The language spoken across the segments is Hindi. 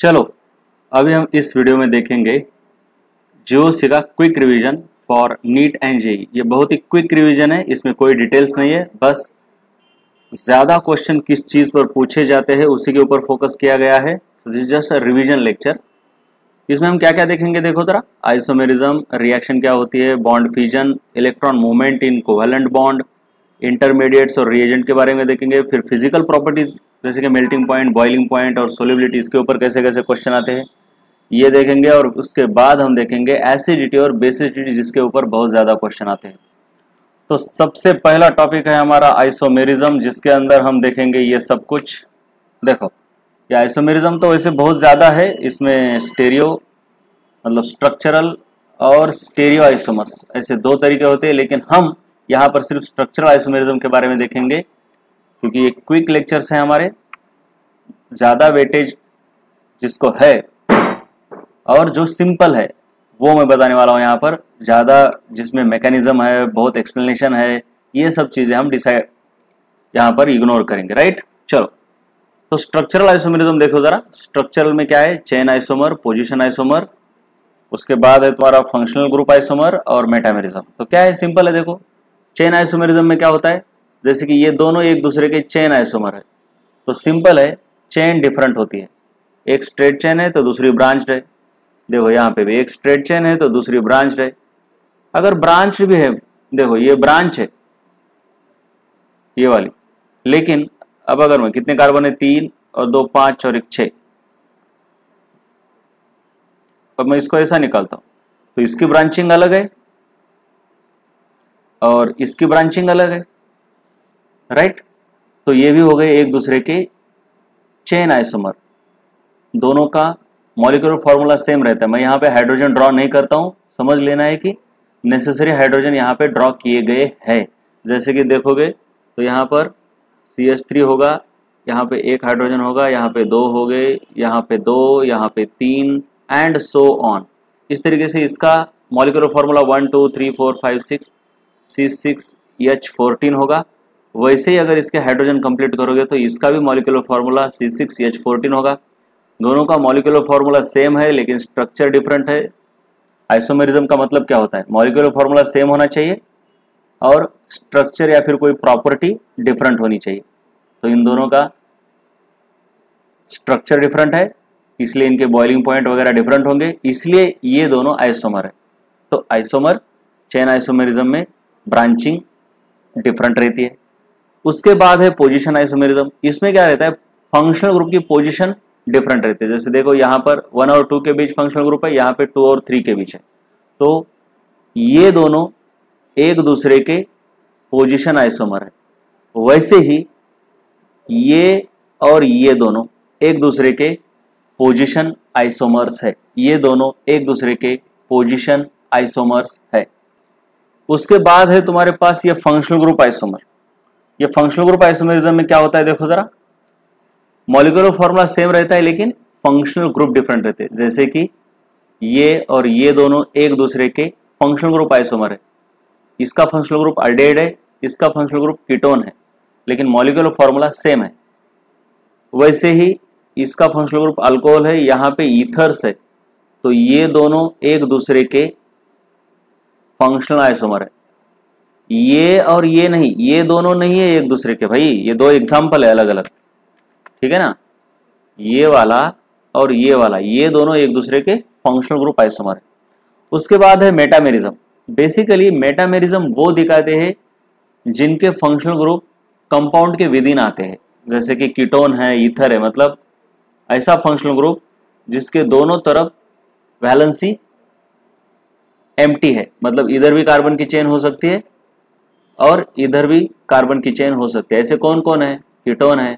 चलो अभी हम इस वीडियो में देखेंगे जीओसी का quick revision for neat and JEE. ये बहुत ही क्विक रिवीजन है, इसमें कोई डिटेल्स नहीं है, बस ज़्यादा क्वेश्चन किस चीज़ पर पूछे जाते हैं उसी के ऊपर फोकस किया गया है। तो this just a revision lecture. इसमें हम क्या क्या देखेंगे देखो जरा। आइसोमेरिज्म, रिएक्शन क्या होती है, bond fusion, electron movement in covalent bond, intermediates और रिएजेंट के बारे में देखेंगे। फिर फिजिकल प्रॉपर्टीज जैसे कि मेल्टिंग पॉइंट, बॉइलिंग पॉइंट और सोलिबिलिटी, इसके ऊपर कैसे कैसे क्वेश्चन आते हैं ये देखेंगे। और उसके बाद हम देखेंगे एसिडिटी और बेसिडिटी, जिसके ऊपर बहुत ज़्यादा क्वेश्चन आते हैं। तो सबसे पहला टॉपिक है हमारा आइसोमेरिज्म, जिसके अंदर हम देखेंगे ये सब कुछ। देखो ये आइसोमेरिज्म तो वैसे बहुत ज़्यादा है, इसमें स्टेरियो मतलब स्ट्रक्चरल और स्टेरियो आइसोमर्स ऐसे दो तरीके होते हैं, लेकिन हम यहाँ पर सिर्फ स्ट्रक्चरल आइसोमेरिज्म के बारे में देखेंगे क्योंकि ये क्विक लेक्चर्स हैं हमारे, ज़्यादा वेटेज जिसको है और जो सिंपल है वो मैं बताने वाला हूँ यहाँ पर। ज़्यादा जिसमें मैकेनिज्म है, बहुत एक्सप्लेनेशन है, ये सब चीज़ें हम डिसाइड यहाँ पर इग्नोर करेंगे, राइट। चलो तो स्ट्रक्चरल आइसोमेरिज्म देखो ज़रा। स्ट्रक्चरल में क्या है, चेन आइसोमर, पोजिशन आइसोमर, उसके बाद है तुम्हारा फंक्शनल ग्रुप आइसोमर और मेटामेरिज्म। तो क्या है, सिंपल है। देखो चेन आइसोमेरिज्म में क्या होता है, जैसे कि ये दोनों एक दूसरे के चेन आइसोमर है, तो सिंपल है, चेन डिफरेंट होती है। एक स्ट्रेट चेन है तो दूसरी ब्रांच्ड है। देखो यहाँ पे भी एक स्ट्रेट चेन है तो दूसरी ब्रांच्ड है। अगर ब्रांच भी है, देखो ये ब्रांच है ये वाली, लेकिन अब अगर मैं कितने कार्बन है, 3 और 2 5 और 1 6, अब मैं इसको ऐसा निकालता हूं तो इसकी ब्रांचिंग अलग है और इसकी ब्रांचिंग अलग है, राइट। तो ये भी हो गए एक दूसरे के चेन आइसोमर, दोनों का मॉलिक्यूलर फॉर्मूला सेम रहता है। मैं यहाँ पे हाइड्रोजन ड्रॉ नहीं करता हूँ, समझ लेना है कि नेसेसरी हाइड्रोजन यहाँ पे ड्रॉ किए गए हैं। जैसे कि देखोगे तो यहाँ पर CH3 होगा, यहाँ पे 1 हाइड्रोजन होगा, यहाँ पे 2 हो गए, यहाँ पे 2, यहाँ पे 3 एंड सो ऑन। इस तरीके से इसका मॉलिक्यूलर फार्मूला 1 2 3 4 5 6 C6H14 होगा। वैसे ही अगर इसके हाइड्रोजन कंप्लीट करोगे तो इसका भी मॉलिक्यूलर फार्मूला C6H14 होगा। दोनों का मॉलिक्यूलर फार्मूला सेम है लेकिन स्ट्रक्चर डिफरेंट है। आइसोमेरिज्म का मतलब क्या होता है, मॉलिक्यूलर फार्मूला सेम होना चाहिए और स्ट्रक्चर या फिर कोई प्रॉपर्टी डिफरेंट होनी चाहिए। तो इन दोनों का स्ट्रक्चर डिफरेंट है, इसलिए इनके बॉइलिंग पॉइंट वगैरह डिफरेंट होंगे, इसलिए ये दोनों आइसोमर है। तो आइसोमर चेन आइसोमेरिज्म में ब्रांचिंग डिफरेंट रहती है। उसके बाद है पोजीशन आइसोमेरिज्म। इसमें क्या रहता है, फंक्शनल ग्रुप की पोजीशन डिफरेंट रहती है। जैसे देखो यहाँ पर 1 और 2 के बीच फंक्शनल ग्रुप है, यहाँ पे 2 और 3 के बीच है, तो ये दोनों एक दूसरे के पोजीशन आइसोमर है। वैसे ही ये और ये दोनों एक दूसरे के पोजीशन आइसोमर्स है, ये दोनों एक दूसरे के पोजीशन आइसोमर्स है। उसके बाद है तुम्हारे पास ये फंक्शनल ग्रुप आइसोमर। ये फंक्शनल ग्रुप आइसोमेरिज्म में क्या होता है देखो जरा, मॉलिक्यूलर फॉर्मूला सेम रहता है लेकिन फंक्शनल ग्रुप डिफरेंट रहते हैं। जैसे कि ये और ये दोनों एक दूसरे के फंक्शनल ग्रुप आइसोमर है। इसका फंक्शनल ग्रुप अल्डेहाइड है, इसका फंक्शनल ग्रुप कीटोन है, लेकिन मॉलिक्यूलर फॉर्मूला सेम है। वैसे ही इसका फंक्शनल ग्रुप अल्कोहल है, यहाँ पे ईथर्स है, तो ये दोनों एक दूसरे के फंक्शनल आइसोमर है। ये और ये नहीं, ये दोनों नहीं है एक दूसरे के, भाई ये दो एग्जाम्पल है अलग अलग, ठीक है ना। ये वाला और ये वाला, ये दोनों एक दूसरे के फंक्शनल ग्रुप आइसोमर है। उसके बाद है मेटामेरिज्म। बेसिकली मेटामेरिज्म वो दिखाते हैं जिनके फंक्शनल ग्रुप कंपाउंड के विद इन आते हैं। जैसे कि कीटोन है, ईथर है, मतलब ऐसा फंक्शनल ग्रुप जिसके दोनों तरफ वैलेंसी एम्प्टी है, मतलब इधर भी कार्बन की चेन हो सकती है और इधर भी कार्बन की चेन हो सकती है। ऐसे कौन कौन है, कीटोन है,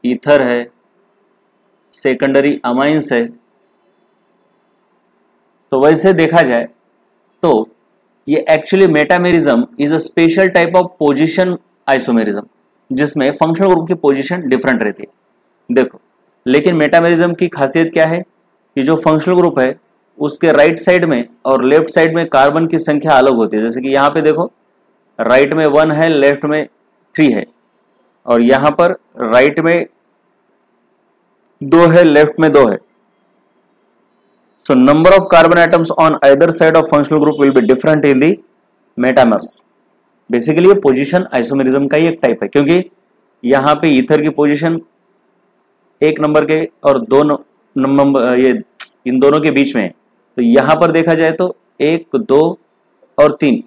ईथर है, सेकेंडरी अमाइंस है। तो वैसे देखा जाए तो ये actually metamerism is a special type of position isomerism, जिसमें फंक्शनल ग्रुप की पोजीशन डिफरेंट रहती है। देखो लेकिन मेटामेरिज्म की खासियत क्या है कि जो फंक्शनल ग्रुप है उसके राइट साइड में और लेफ्ट साइड में कार्बन की संख्या अलग होती है। जैसे कि यहाँ पे देखो राइट में 1 है, लेफ्ट में 3 है, और यहाँ पर राइट में दो है, लेफ्ट में दो है। So number of carbon atoms on either side of functional group will be different in the metamers. Basically ये पोजीशन आइसोमेरिज्म का ही एक टाइप है, क्योंकि यहां पे ईथर की पोजीशन एक नंबर के और दो नंबर ये इन दोनों के बीच में है। तो यहां पर देखा जाए तो एक, दो और तीन,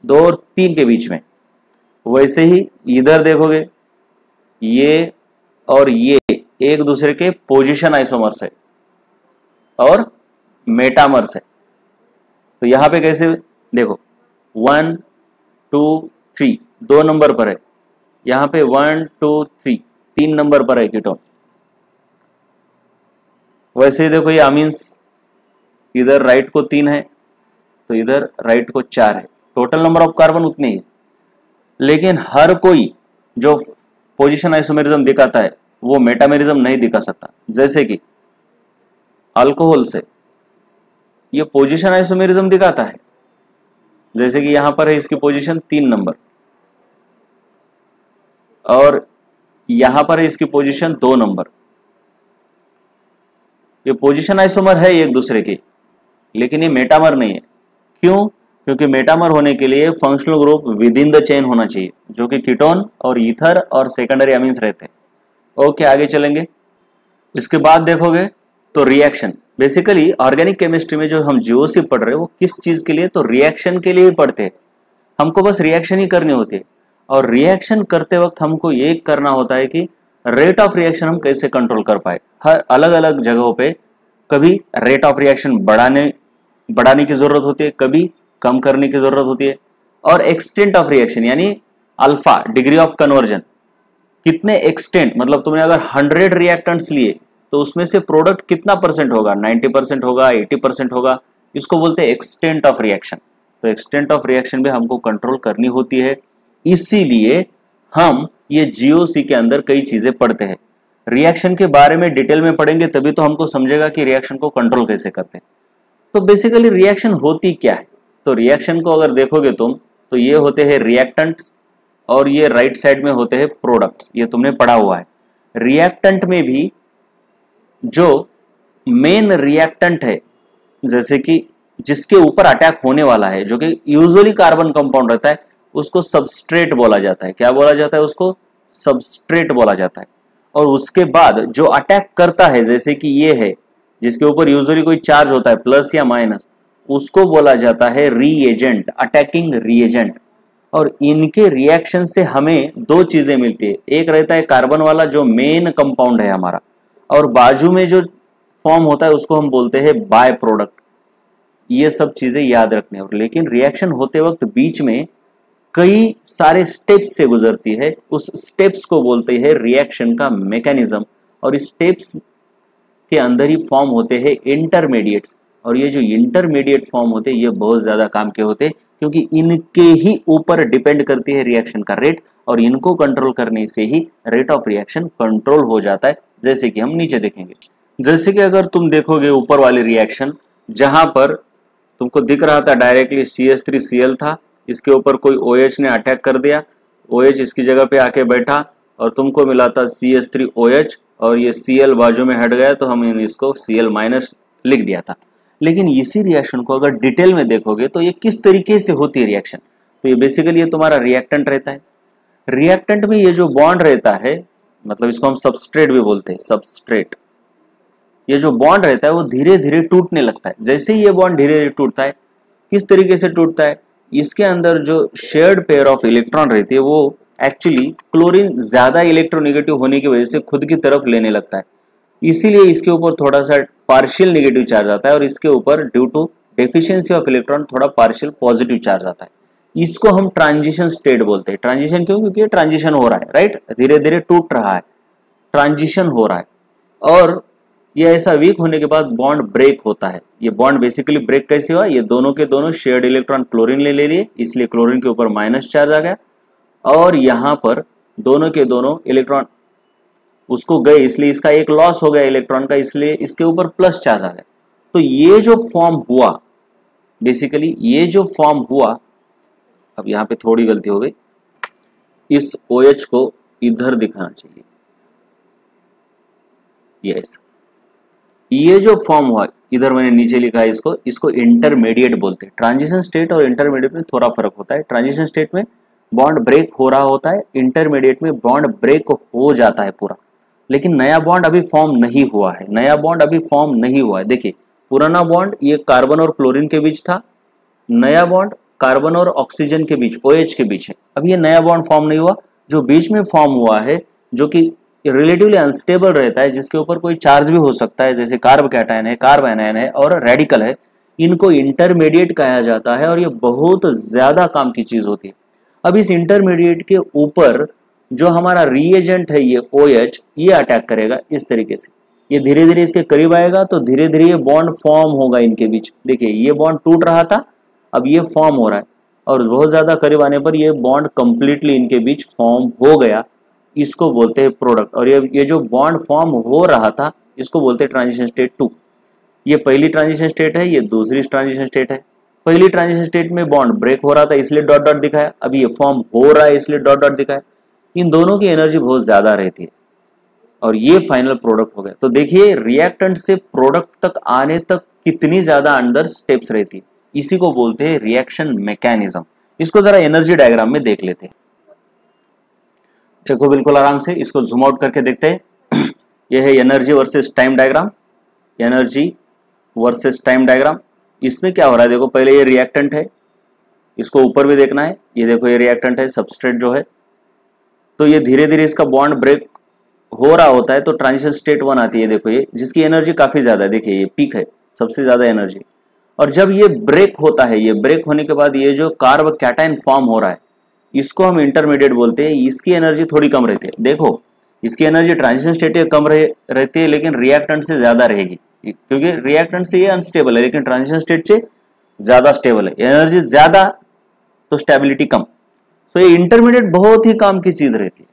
दो और तीन के बीच में। वैसे ही इधर देखोगे ये और ये एक दूसरे के पोजीशन आइसोमर्स है और मेटामर्स है। तो यहां पे कैसे देखो 1 2 3 दो नंबर पर है, यहां पे 1 2 3 तीन नंबर पर है कीटोन। वैसे ही देखो ये अमीन्स इधर राइट को 3 है तो इधर राइट को 4 है, टोटल नंबर ऑफ कार्बन उतने ही है। लेकिन हर कोई जो पोजीशन आइसोमेरिज्म दिखाता है वो मेटामेरिज्म नहीं दिखा सकता। जैसे कि अल्कोहल से ये पोजीशन आइसोमेरिज्म दिखाता है, जैसे कि यहां पर है इसकी पोजीशन 3 नंबर और यहां पर है इसकी पोजीशन 2 नंबर। ये पोजीशन आइसोमर है एक दूसरे के, लेकिन ये मेटामर नहीं है। क्यों? क्योंकि मेटामर होने के लिए functional group with in the chain होना चाहिए, जो कि कीटोन और ईथर और सेकेंडरी अमीन्स रहते हैं। ओके, आगे चलेंगे। इसके बाद देखोगे तो रिएक्शन। बेसिकली ऑर्गेनिक केमिस्ट्री में जो हम जीओसी पढ़ रहे हैं वो किस चीज के लिए? तो रिएक्शन के लिए ही पढ़ते हैं। हमको बस रिएक्शन ही करनी होती है, और रिएक्शन करते वक्त हमको ये करना होता है कि रेट ऑफ रिएक्शन हम कैसे कंट्रोल कर पाए। हर अलग अलग जगहों पे कभी रेट ऑफ रिएक्शन बढ़ाने की जरूरत होती है, कभी कम करने की जरूरत होती है। और एक्सटेंट ऑफ रिएक्शन यानी अल्फा, डिग्री ऑफ कन्वर्जन, कितने एक्सटेंट, मतलब तुमने अगर 100 रिएक्टेंट्स लिए तो उसमें से प्रोडक्ट कितना परसेंट होगा, 90% होगा, 80% होगा, इसको बोलते हैं एक्सटेंट ऑफ रिएक्शन। तो एक्सटेंट ऑफ रिएक्शन भी हमको कंट्रोल करनी होती है, इसीलिए हम ये जीओसी के अंदर कई चीजें पढ़ते हैं। रिएक्शन के बारे में डिटेल में पढ़ेंगे तभी तो हमको समझेगा कि रिएक्शन को कंट्रोल कैसे करते हैं। तो बेसिकली रिएक्शन होती क्या है? तो रिएक्शन को अगर देखोगे तुम तो ये होते हैं रिएक्टेंट्स और ये राइट साइड में होते हैं प्रोडक्ट्स, ये तुमने पढ़ा हुआ है। रिएक्टेंट में भी जो मेन रिएक्टेंट है, जैसे कि जिसके ऊपर अटैक होने वाला है, जो कि यूजुअली कार्बन कंपाउंड रहता है, उसको सबस्ट्रेट बोला जाता है। क्या बोला जाता है? उसको सबस्ट्रेट बोला जाता है। और उसके बाद जो अटैक करता है, जैसे कि ये है जिसके ऊपर यूजुअली कोई चार्ज होता है प्लस या माइनस, उसको बोला जाता है रिएजेंट, अटैकिंग रिएजेंट। और इनके रिएक्शन से हमें दो चीजें मिलती है। एक रहता है कार्बन वाला जो मेन कंपाउंड है हमारा, और बाजू में जो फॉर्म होता है उसको हम बोलते हैं बाय प्रोडक्ट। ये सब चीजें याद रखने। और लेकिन रिएक्शन होते वक्त बीच में कई सारे स्टेप्स से गुजरती है, उस स्टेप्स को बोलते हैं रिएक्शन का मैकेनिज्म। और इस स्टेप्स के अंदर ही फॉर्म होते हैं इंटरमीडिएट्स, और ये जो इंटरमीडिएट फॉर्म होते हैं ये बहुत ज्यादा काम के होते हैं, क्योंकि इनके ही ऊपर डिपेंड करती है रिएक्शन का रेट, और इनको कंट्रोल करने से ही रेट ऑफ रिएक्शन कंट्रोल हो जाता है। जैसे कि हम नीचे देखेंगे, जैसे कि अगर तुम देखोगे ऊपर वाली रिएक्शन, जहां पर तुमको दिख रहा था डायरेक्टली CH3Cl था, इसके ऊपर कोई OH ने अटैक कर दिया, OH इसकी जगह पे आके बैठा और तुमको मिला था CH3OH, और ये Cl बाजू में हट गया तो हमने इसको Cl- लिख दिया था। लेकिन इसी रिएक्शन को अगर डिटेल में देखोगे तो ये किस तरीके से होती है रिएक्शन, तो ये बेसिकली ये तुम्हारा रिएक्टेंट रहता है। रिएक्टेंट में ये जो बॉन्ड रहता है, मतलब इसको हम सबस्ट्रेट भी बोलते हैं, सबस्ट्रेट, ये जो बॉन्ड रहता है वो धीरे धीरे टूटने लगता है। जैसे ही ये बॉन्ड धीरे धीरे टूटता है, किस तरीके से टूटता है? इसके अंदर जो शेयर्ड पेयर ऑफ इलेक्ट्रॉन रहती है वो एक्चुअली क्लोरीन ज्यादा इलेक्ट्रोनेगेटिव होने की वजह से खुद की तरफ लेने लगता है, इसीलिए इसके ऊपर थोड़ा सा पार्शियल नेगेटिव चार्ज आता है, और इसके ऊपर due to deficiency of electron थोड़ा पार्शियल पॉजिटिव चार्ज आता है। इसको हम ट्रांजिशन स्टेट बोलते हैं। ट्रांजिशन क्यों? क्योंकि ट्रांजिशन हो रहा है, राइट, धीरे धीरे टूट रहा है, ट्रांजिशन हो रहा है। और ये ऐसा वीक होने के बाद बॉन्ड ब्रेक होता है। ये बॉन्ड बेसिकली ब्रेक कैसे हुआ? ये दोनों के दोनों शेयर्ड इलेक्ट्रॉन क्लोरीन ले लिए, इसलिए क्लोरीन के ऊपर माइनस चार्ज आ गया, और यहाँ पर दोनों के दोनों इलेक्ट्रॉन उसको गए, इसलिए इसका एक लॉस हो गया इलेक्ट्रॉन का, इसलिए इसके ऊपर प्लस चार्ज आ गया। तो ये जो फॉर्म हुआ, बेसिकली ये जो फॉर्म हुआ, अब यहाँ पे थोड़ी गलती हो गई, इस OH को इधर दिखाना चाहिए, ये जो फॉर्म हुआ, इधर मैंने नीचे लिखा है इसको इंटरमीडिएट बोलते हैं। ट्रांजिशन स्टेट और इंटरमीडिएट में थोड़ा फर्क होता है। ट्रांजिशन स्टेट में बॉन्ड ब्रेक हो रहा होता है, इंटरमीडिएट में बॉन्ड ब्रेक हो जाता है पूरा, लेकिन नया बॉन्ड अभी फॉर्म नहीं हुआ है। नया बॉन्ड अभी फॉर्म नहीं हुआ है। देखिए, पुराना बॉन्ड ये कार्बन और क्लोरीन के बीच था, नया बॉन्ड कार्बन और ऑक्सीजन के बीच, OH के बीच है। अब ये नया बॉन्ड फॉर्म नहीं हुआ। जो बीच में फॉर्म हुआ है, जो कि रिलेटिवली अनस्टेबल रहता है, जिसके ऊपर कोई चार्ज भी हो सकता है, जैसे कार्ब कैटायन है, कार्ब एनायन है और रेडिकल है, इनको इंटरमीडिएट कहा जाता है और ये बहुत ज्यादा काम की चीज होती है। अब इस इंटरमीडिएट के ऊपर जो हमारा रिएजेंट है, ये OH, ये अटैक करेगा इस तरीके से। ये धीरे धीरे इसके करीब आएगा तो धीरे धीरे ये बॉन्ड फॉर्म होगा इनके बीच। देखिए, ये बॉन्ड टूट रहा था, अब ये फॉर्म हो रहा है और बहुत ज्यादा करीब आने पर ये बॉन्ड कंप्लीटली इनके बीच फॉर्म हो गया। इसको बोलते हैं प्रोडक्ट। और ये जो बॉन्ड फॉर्म हो रहा था, इसको बोलते हैं ट्रांजिशन स्टेट 2। ये पहली ट्रांजिशन स्टेट है, ये दूसरी ट्रांजिशन स्टेट है। पहली ट्रांजिशन स्टेट में बॉन्ड ब्रेक हो रहा था, इसलिए डॉट डॉट दिखाया। अभी ये फॉर्म हो रहा है, इसलिए डॉट डॉट दिखाया। इन दोनों की एनर्जी बहुत ज्यादा रहती है और ये फाइनल प्रोडक्ट हो गया। तो देखिए, रिएक्टेंट से प्रोडक्ट तक आने तक कितनी ज्यादा अंदर स्टेप्स रहती है। इसी को बोलते हैं रिएक्शन मैकेनिज्म। इसको जरा एनर्जी डायग्राम में देख लेते हैं। देखो बिल्कुल आराम से, इसको जूम आउट करके देखते हैं। यह है energy versus time diagram. Energy versus time diagram. इसमें क्या हो रहा है, देखो पहले ये रिएक्टेंट है, इसको ऊपर भी देखना है। ये देखो, ये रिएक्टेंट है, सबस्ट्रेट जो है, तो ये धीरे धीरे इसका बॉन्ड ब्रेक हो रहा होता है तो ट्रांजिशन स्टेट 1 आती है। देखो ये, जिसकी एनर्जी काफी ज्यादा है। देखिए, ये पीक है, सबसे ज्यादा एनर्जी। और जब ये ब्रेक होता है, ये ब्रेक होने के बाद ये जो कार्ब कैटायन फॉर्म हो रहा है, इसको हम इंटरमीडिएट बोलते हैं। इसकी एनर्जी थोड़ी कम रहती है। देखो, इसकी एनर्जी ट्रांजिशन स्टेट में कम रहती है, लेकिन रिएक्टेंट से ज्यादा रहेगी, क्योंकि रिएक्टेंट से ये अनस्टेबल है, लेकिन ट्रांजिशन स्टेट से ज्यादा स्टेबल है। एनर्जी ज्यादा तो स्टेबिलिटी कम। तो ये इंटरमीडिएट बहुत ही काम की चीज रहती है।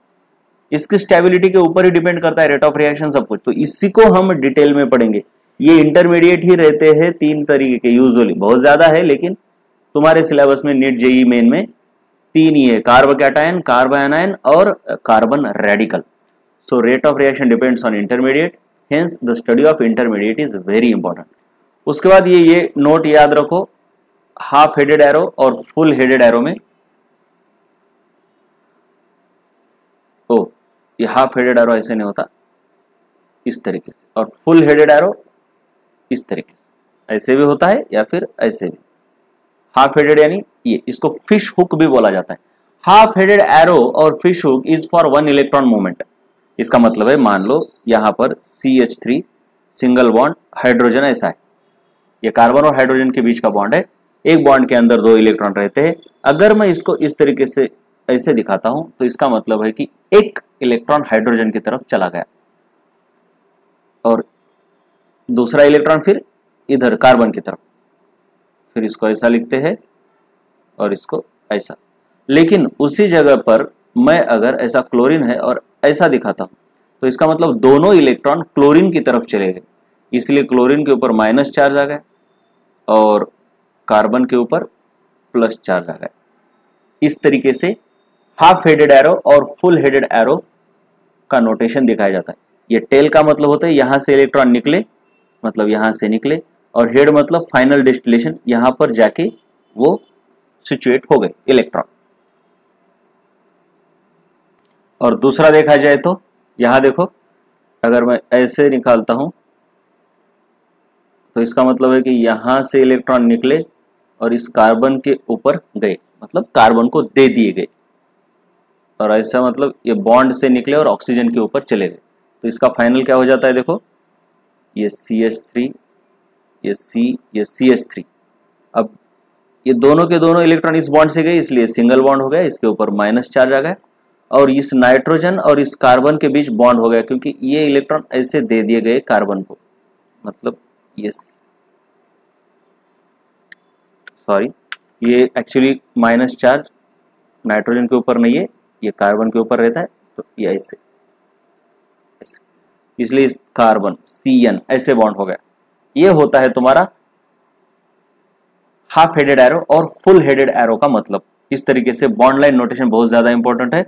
इसकी स्टेबिलिटी के ऊपर ही डिपेंड करता है, रेट ऑफ रिएक्शन, सब कुछ। तो इसी को हम डिटेल में पढ़ेंगे। ये इंटरमीडिएट ही रहते हैं 3 तरीके के, यूजुअली बहुत ज्यादा है, लेकिन तुम्हारे सिलेबस में नीट जेईई मेन में 3 ही है, कार्ब कैटायन, कार्ब एनायन और carbon radical. So rate of reaction depends on intermediate, hence the study of intermediate is very important. उसके बाद ये नोट याद रखो, हाफ हेडेड एरो और फुल हेडेड एरो में, ये हाफ हेडेड एरो ऐसे नहीं होता, इस तरीके से, और फुल हेडेड एरो इस तरीके से, ऐसे भी होता है या फिर ऐसे भी। हाफ हेडेड यानी ये, इसको फिश हुक भी बोला जाता है। हाफ हेडेड एरो और fish hook is for 1 electron movement. इसका मतलब है, मान लो यहां पर CH3 सिंगल बॉन्ड, हाइड्रोजन ऐसा है, ये कार्बन और हाइड्रोजन के बीच का बॉन्ड है। एक बॉन्ड के अंदर 2 इलेक्ट्रॉन रहते हैं। अगर मैं इसको इस तरीके से ऐसे दिखाता हूं तो इसका मतलब है कि एक इलेक्ट्रॉन हाइड्रोजन की तरफ चला गया और दूसरा इलेक्ट्रॉन फिर इधर कार्बन की तरफ। फिर इसको ऐसा लिखते हैं और इसको ऐसा। लेकिन उसी जगह पर मैं अगर ऐसा क्लोरीन है और ऐसा दिखाता हूं तो इसका मतलब दोनों इलेक्ट्रॉन क्लोरीन की तरफ चले गए, इसलिए क्लोरीन के ऊपर माइनस चार्ज आ गया और कार्बन के ऊपर प्लस चार्ज आ गया। इस तरीके से हाफ हेडेड एरो और फुल हेडेड एरो का नोटेशन दिखाया जाता है। ये टेल का मतलब होता है यहां से इलेक्ट्रॉन निकले, मतलब यहां से निकले, और हेड मतलब फाइनल डेस्टिनेशन, यहां पर जाके वो सिचुएट हो गए इलेक्ट्रॉन। और दूसरा देखा जाए तो यहां देखो, अगर मैं ऐसे निकालता हूं तो इसका मतलब है कि यहां से इलेक्ट्रॉन निकले और इस कार्बन के ऊपर गए, मतलब कार्बन को दे दिए गए, और ऐसा मतलब ये बॉन्ड से निकले और ऑक्सीजन के ऊपर चले गए। तो इसका फाइनल क्या हो जाता है, देखो ये CH3, ये C, ये CH3। अब ये दोनों के दोनों इलेक्ट्रॉन इस बॉन्ड से गए, इसलिए सिंगल बॉन्ड हो गया, इसके ऊपर माइनस चार्ज आ गया, और इस नाइट्रोजन और इस कार्बन के बीच बॉन्ड हो गया, क्योंकि ये इलेक्ट्रॉन ऐसे दे दिए गए कार्बन को, मतलब ये ये एक्चुअली माइनस चार्ज नाइट्रोजन के ऊपर नहीं है, ये कार्बन के ऊपर रहता है, तो ये ऐसे, इसलिए इस कार्बन CN ऐसे बॉन्ड हो गया। ये होता है तुम्हारा हाफ हेडेड एरो और फुल हेडेड एरो का मतलब। इस तरीके से बॉन्ड लाइन नोटेशन बहुत ज्यादा इंपॉर्टेंट है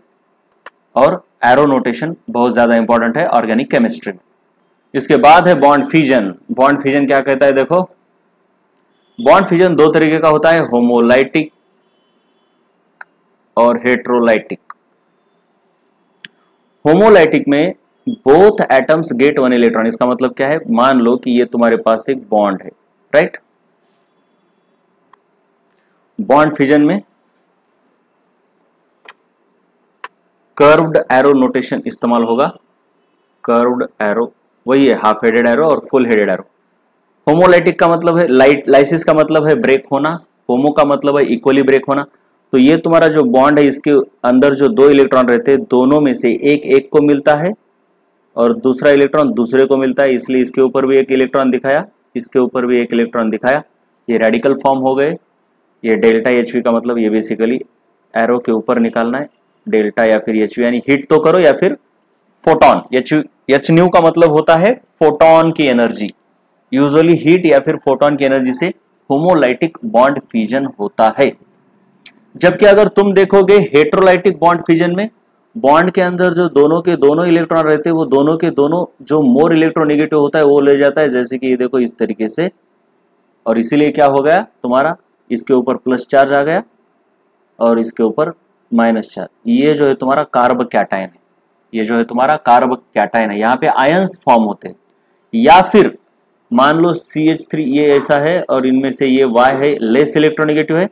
और एरो नोटेशन बहुत ज्यादा इंपॉर्टेंट है ऑर्गेनिक केमिस्ट्री में। इसके बाद है बॉन्ड फिजन। बॉन्ड फिजन क्या कहता है, देखो बॉन्ड फिजन दो तरीके का होता है, होमोलाइटिक और हेट्रोलाइटिक। होमोलाइटिक में both atoms get one electron. इसका मतलब क्या है, मान लो कि ये तुम्हारे पास एक बॉन्ड है, राइट। बॉन्ड फिजन में कर्व्ड एरो नोटेशन इस्तेमाल होगा। कर्व्ड एरो वही है, हाफ हेडेड एरो और फुल हेडेड एरो। होमोलाइटिक का मतलब है लाइसिस का मतलब है ब्रेक होना, होमो का मतलब है इक्वली ब्रेक होना। तो ये तुम्हारा जो बॉन्ड है इसके अंदर जो दो इलेक्ट्रॉन रहते हैं, दोनों में से एक एक को मिलता है और दूसरा इलेक्ट्रॉन दूसरे को मिलता है, इसलिए इसके ऊपर भी एक इलेक्ट्रॉन दिखाया, इसके ऊपर भी एक इलेक्ट्रॉन दिखाया। ये रेडिकल फॉर्म हो गए। ये डेल्टा एच वी का मतलब ये बेसिकली एरो के ऊपर निकालना है, डेल्टा या फिर एच वी, यानी हिट तो करो या फिर फोटॉन। एच न्यू का मतलब होता है फोटॉन की एनर्जी। यूजुअली हीट या फिर फोटॉन की एनर्जी से होमोलाइटिक बॉन्ड फिजन होता है। जबकि अगर तुम देखोगे हेट्रोलाइटिक बॉन्ड फिजन में बॉन्ड के अंदर जो दोनों के दोनों इलेक्ट्रॉन रहते हैं वो दोनों के दोनों जो मोर इलेक्ट्रोनेगेटिव होता है वो ले जाता है, जैसे कि ये देखो इस तरीके से। और इसीलिए क्या हो गया तुम्हारा, इसके ऊपर प्लस चार्ज आ गया और इसके ऊपर माइनस चार्ज। ये जो है तुम्हारा कार्ब कैटायन है, ये जो है तुम्हारा कार्ब कैटायन है। यहाँ पे आयंस फॉर्म होते हैं। या फिर मान लो CH3 ये ऐसा है और इनमें से ये Y है, लेस इलेक्ट्रोनेगेटिव है,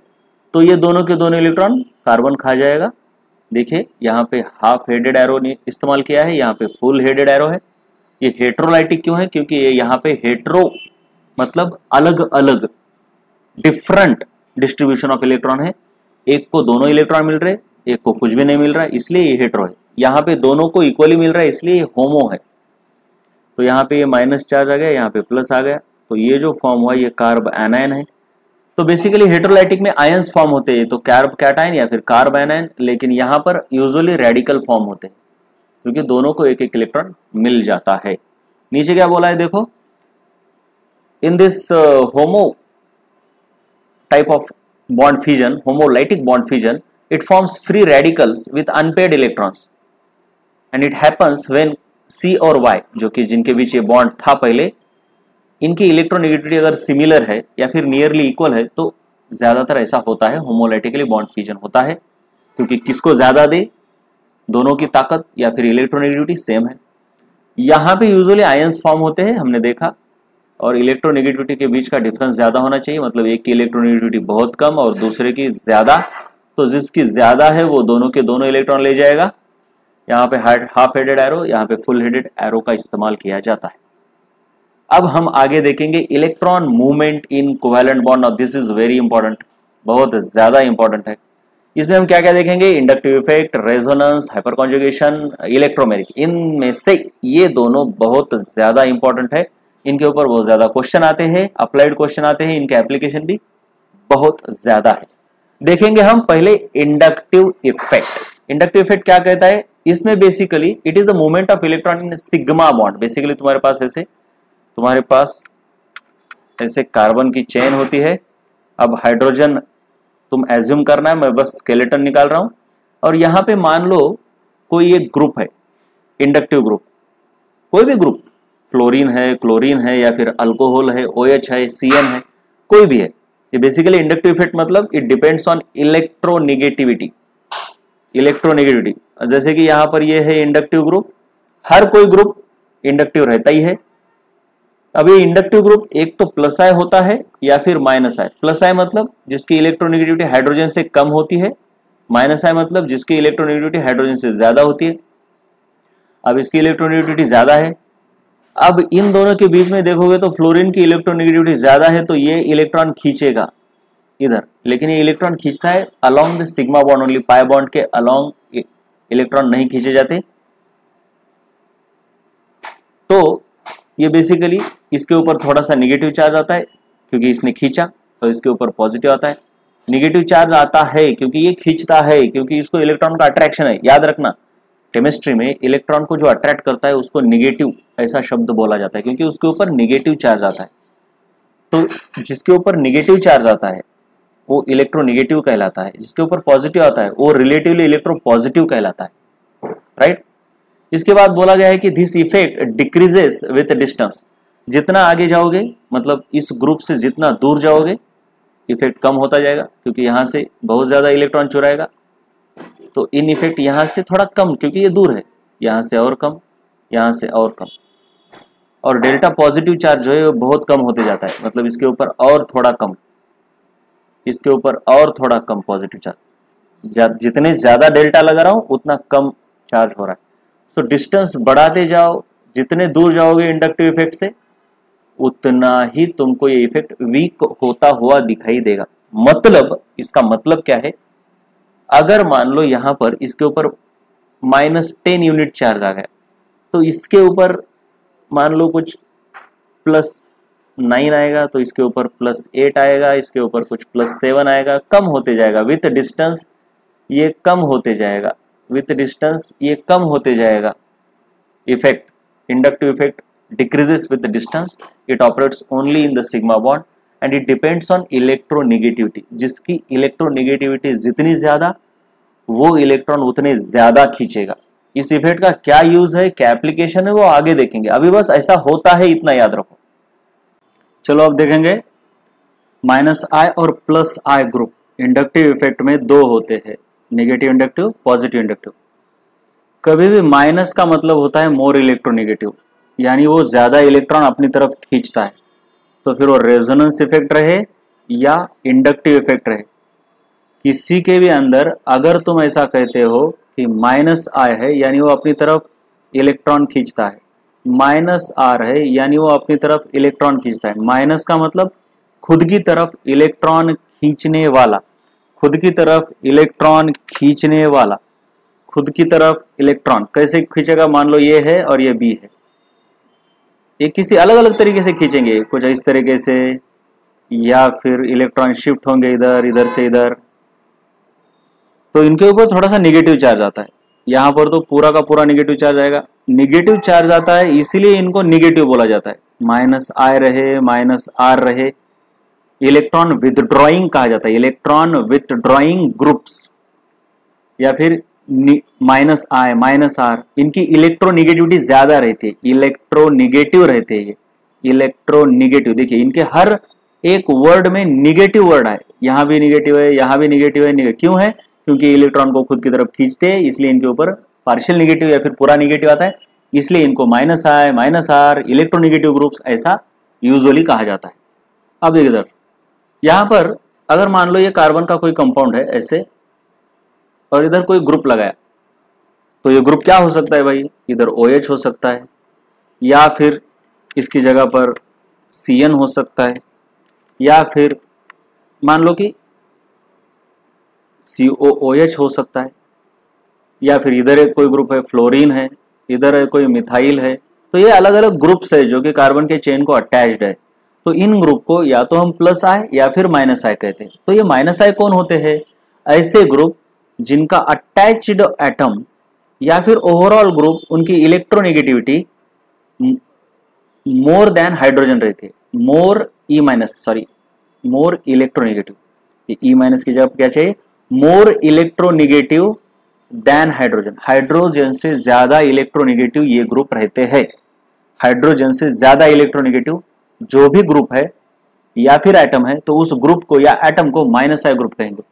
तो ये दोनों के दोनों इलेक्ट्रॉन कार्बन खा जाएगा। देखिए यहाँ पे हाफ हेडेड एरो इस्तेमाल किया है, यहाँ पे फुल हेडेड एरो है। ये हेट्रोलाइटिक क्यों है, क्योंकि ये यहाँ पे हेट्रो मतलब अलग अलग डिफरेंट डिस्ट्रीब्यूशन ऑफ इलेक्ट्रॉन है। एक को दोनों इलेक्ट्रॉन मिल रहे, एक को कुछ भी नहीं मिल रहा है, इसलिए ये हेट्रो है। यहाँ पे दोनों को इक्वली मिल रहा है, इसलिए ये होमो है। तो यहाँ पे ये माइनस चार्ज आ गया, यहाँ पे प्लस आ गया, तो ये जो फॉर्म हुआ ये कार्ब एनायन है। तो बेसिकली हेट्रोलाइटिक में आयंस फॉर्म होते हैं, तो कार्ब कैटायन या फिर कार्ब एनायन, लेकिन यहाँ पर यूजुअली रेडिकल फॉर्म होते हैं क्योंकि दोनों को एक एक इलेक्ट्रॉन मिल जाता है। नीचे क्या बोला है देखो, in this homo type of bond fission, homolytic bond fission, it forms free radicals with unpaired electrons and it happens when C और Y जो कि जिनके बीच ये बॉन्ड था पहले, इनकी इलेक्ट्रोनेगेटिविटी अगर सिमिलर है या फिर नियरली इक्वल है तो ज्यादातर ऐसा होता है, होमोलाइटिकली बॉन्ड फिजन होता है। क्योंकि किसको ज्यादा दे, दोनों की ताकत या फिर इलेक्ट्रोनेगेटिविटी सेम है। यहाँ पे यूजुअली आयंस फॉर्म होते हैं, हमने देखा, और इलेक्ट्रोनेगेटिविटी के बीच का डिफरेंस ज्यादा होना चाहिए, मतलब एक की इलेक्ट्रोनेगेटिविटी बहुत कम और दूसरे की ज्यादा। तो जिसकी ज्यादा है वो दोनों के दोनों इलेक्ट्रॉन ले जाएगा। यहाँ पे हाफ हेडेड एरो, यहाँ पे फुल हेडेड एरो का इस्तेमाल किया जाता है। अब हम आगे देखेंगे electron movement in covalent bond. Now this is very important, बहुत ज्यादा इंपॉर्टेंट है। इसमें हम क्या क्या देखेंगे, inductive effect, resonance, hyper conjugation, electromeric. इनमें से ये दोनों बहुत ज्यादा इंपॉर्टेंट है, इनके ऊपर बहुत ज्यादा क्वेश्चन आते हैं, अप्लाइड क्वेश्चन आते हैं, इनके एप्लीकेशन भी बहुत ज्यादा है। देखेंगे हम पहले इंडक्टिव इफेक्ट। इंडक्टिव इफेक्ट क्या कहता है, इसमें basically it is the movement of electron in sigma bond. Basically तुम्हारे पास ऐसे कार्बन की चेन होती है। अब हाइड्रोजन तुम एज्यूम करना है, मैं बस स्केलेटन निकाल रहा हूं। और यहां पे मान लो कोई एक ग्रुप है, इंडक्टिव ग्रुप, कोई भी ग्रुप, फ्लोरीन है, क्लोरीन है, या फिर अल्कोहल है, OH है, CN है, कोई भी है। ये बेसिकली इंडक्टिव इफेक्ट मतलब इट डिपेंड्स ऑन इलेक्ट्रोनेगेटिविटी। जैसे कि यहाँ पर ये है इंडक्टिव ग्रुप, हर कोई ग्रुप इंडक्टिव रहता ही है। अब ये इंडक्टिव ग्रुप एक तो प्लस आई होता है या फिर माइनस आई। प्लस आई मतलब जिसकी इलेक्ट्रोनेगेटिविटी हाइड्रोजन से कम होती है, माइनस आई मतलब जिसकी इलेक्ट्रोनेगेटिविटी हाइड्रोजन से ज्यादा होती है। अब इसकी इलेक्ट्रोनेगेटिविटी ज्यादा है। अब इन दोनों के बीच में देखोगे तो फ्लोरीन की इलेक्ट्रोनेगेटिविटी ज्यादा है, तो ये इलेक्ट्रॉन खींचेगा इधर, लेकिन ये इलेक्ट्रॉन खींचता है along the sigma bond only, pi bond के अलोंग इलेक्ट्रॉन नहीं खींचे जाते। तो ये बेसिकली इसके ऊपर थोड़ा सा नेगेटिव चार्ज आता है क्योंकि इसने खींचा, तो इसके ऊपर पॉजिटिव आता है। नेगेटिव चार्ज आता है क्योंकि ये खींचता है, क्योंकि इसको इलेक्ट्रॉन का अट्रैक्शन है। याद रखना, केमिस्ट्री में इलेक्ट्रॉन को जो अट्रैक्ट करता है उसको नेगेटिव ऐसा शब्द बोला जाता है, क्योंकि उसके ऊपर नेगेटिव चार्ज आता है। तो जिसके ऊपर नेगेटिव चार्ज आता है वो इलेक्ट्रोनेगेटिव कहलाता है, जिसके ऊपर पॉजिटिव आता है वो रिलेटिवली इलेक्ट्रो पॉजिटिव कहलाता है, राइट। इसके बाद बोला गया है कि this effect decreases with distance, जितना आगे जाओगे मतलब इस ग्रुप से जितना दूर जाओगे इफेक्ट कम होता जाएगा, क्योंकि यहां से बहुत ज्यादा इलेक्ट्रॉन चुराएगा, तो इन इफेक्ट यहां से थोड़ा कम, क्योंकि ये दूर है, यहां से और कम, यहां से और कम, और डेल्टा पॉजिटिव चार्ज जो है वो बहुत कम होते जाता है, मतलब इसके ऊपर और थोड़ा कम, इसके ऊपर और थोड़ा कम पॉजिटिव चार्ज, जितने ज्यादा डेल्टा लगा रहा हूं उतना कम चार्ज हो रहा है। सो डिस्टेंस बढ़ाते जाओ, जितने दूर जाओगे इंडक्टिव इफेक्ट से उतना ही तुमको ये इफेक्ट वीक होता हुआ दिखाई देगा। मतलब इसका मतलब क्या है, अगर मान लो यहां पर इसके ऊपर -10 यूनिट चार्ज आ गया, तो इसके ऊपर मान लो कुछ +9 आएगा, तो इसके ऊपर +8 आएगा, इसके ऊपर कुछ +7 आएगा, कम होते जाएगा विथ डिस्टेंस, ये कम होते जाएगा विथ डिस्टेंस, ये कम होते जाएगा। Effect, inductive effect decreases with the distance, it operates only in the sigma bond and it depends on electronegativity, जिसकी इलेक्ट्रोनेगेटिविटी जितनी ज्यादा वो इलेक्ट्रॉन उतने ज्यादा खींचेगा। इस इफेक्ट का क्या यूज है, क्या एप्लीकेशन है, वो आगे देखेंगे, अभी बस ऐसा होता है इतना याद रखो। चलो अब देखेंगे -I और +I ग्रुप इंडक्टिव इफेक्ट में दो होते हैं, नेगेटिव इंडक्टिव, पॉजिटिव इंडक्टिव। कभी भी माइनस का मतलब होता है मोर इलेक्ट्रोनेगेटिव, यानी वो ज्यादा इलेक्ट्रॉन अपनी तरफ खींचता है, तो फिर वो रेजोनेंस इफेक्ट रहे या इंडक्टिव इफेक्ट रहे, किसी के भी अंदर अगर तुम ऐसा कहते हो कि -I है यानी वो अपनी तरफ इलेक्ट्रॉन खींचता है, -R है यानी वो अपनी तरफ इलेक्ट्रॉन खींचता है। माइनस का मतलब खुद की तरफ इलेक्ट्रॉन खींचने वाला, खुद की तरफ इलेक्ट्रॉन खींचने वाला, खुद की तरफ इलेक्ट्रॉन कैसे खींचेगा, मान लो ये है और ये बी है, ये किसी अलग अलग तरीके से खींचेंगे, कुछ इस तरीके से, या फिर इलेक्ट्रॉन शिफ्ट होंगे इधर, इधर से इधर, तो इनके ऊपर थोड़ा सा नेगेटिव चार्ज आता है। यहाँ पर तो पूरा का पूरा नेगेटिव चार्ज आएगा, नेगेटिव चार्ज आता है इसीलिए इनको नेगेटिव बोला जाता है। -I रहे, -R रहे, इलेक्ट्रॉन विथड्रॉइंग कहा जाता है, इलेक्ट्रॉन विथड्रॉइंग ग्रुप्स, या फिर -I -R, इनकी इलेक्ट्रोनेगेटिविटी ज्यादा रहती है, इलेक्ट्रोनेगेटिव रहते हैं ये, इलेक्ट्रोनेगेटिव। देखिए इनके हर एक वर्ड में नेगेटिव वर्ड है, यहाँ भी नेगेटिव है, यहाँ भी नेगेटिव है, क्यों है, क्योंकि इलेक्ट्रॉन को खुद की तरफ खींचते हैं, इसलिए इनके ऊपर पार्शियल नेगेटिव या फिर पूरा नेगेटिव आता है, इसलिए इनको -I -R इलेक्ट्रोनेगेटिव ग्रुप्स ऐसा यूजुअली कहा जाता है। अब देखिए इधर, यहाँ पर अगर मान लो ये कार्बन का कोई कंपाउंड है ऐसे, और इधर कोई ग्रुप लगाया, तो ये ग्रुप क्या हो सकता है भाई, इधर OH हो सकता है, या फिर इसकी जगह पर CN हो सकता है, या फिर मान लो कि COOH हो सकता है, या फिर इधर एक कोई ग्रुप है फ्लोरीन है, इधर है कोई मिथाइल है, तो ये अलग अलग ग्रुप्स है जो कि कार्बन के चेन को अटैच्ड है। तो इन ग्रुप को या तो हम +I या फिर -I कहते हैं। तो ये -I कौन होते हैं, ऐसे ग्रुप जिनका अटैच्ड एटम या फिर ओवरऑल ग्रुप उनकी इलेक्ट्रोनेगेटिविटी मोर देन हाइड्रोजन रहती है, मोर इलेक्ट्रोनेगेटिव, E- की जगह क्या चाहिए, more electronegative than hydrogen, hydrogen से ज्यादा इलेक्ट्रोनेगेटिव ये ग्रुप रहते हैं। हाइड्रोजन से ज्यादा इलेक्ट्रोनेगेटिव जो भी ग्रुप है या फिर एटम है, तो उस ग्रुप को या एटम को -I ग्रुप कहेंगे।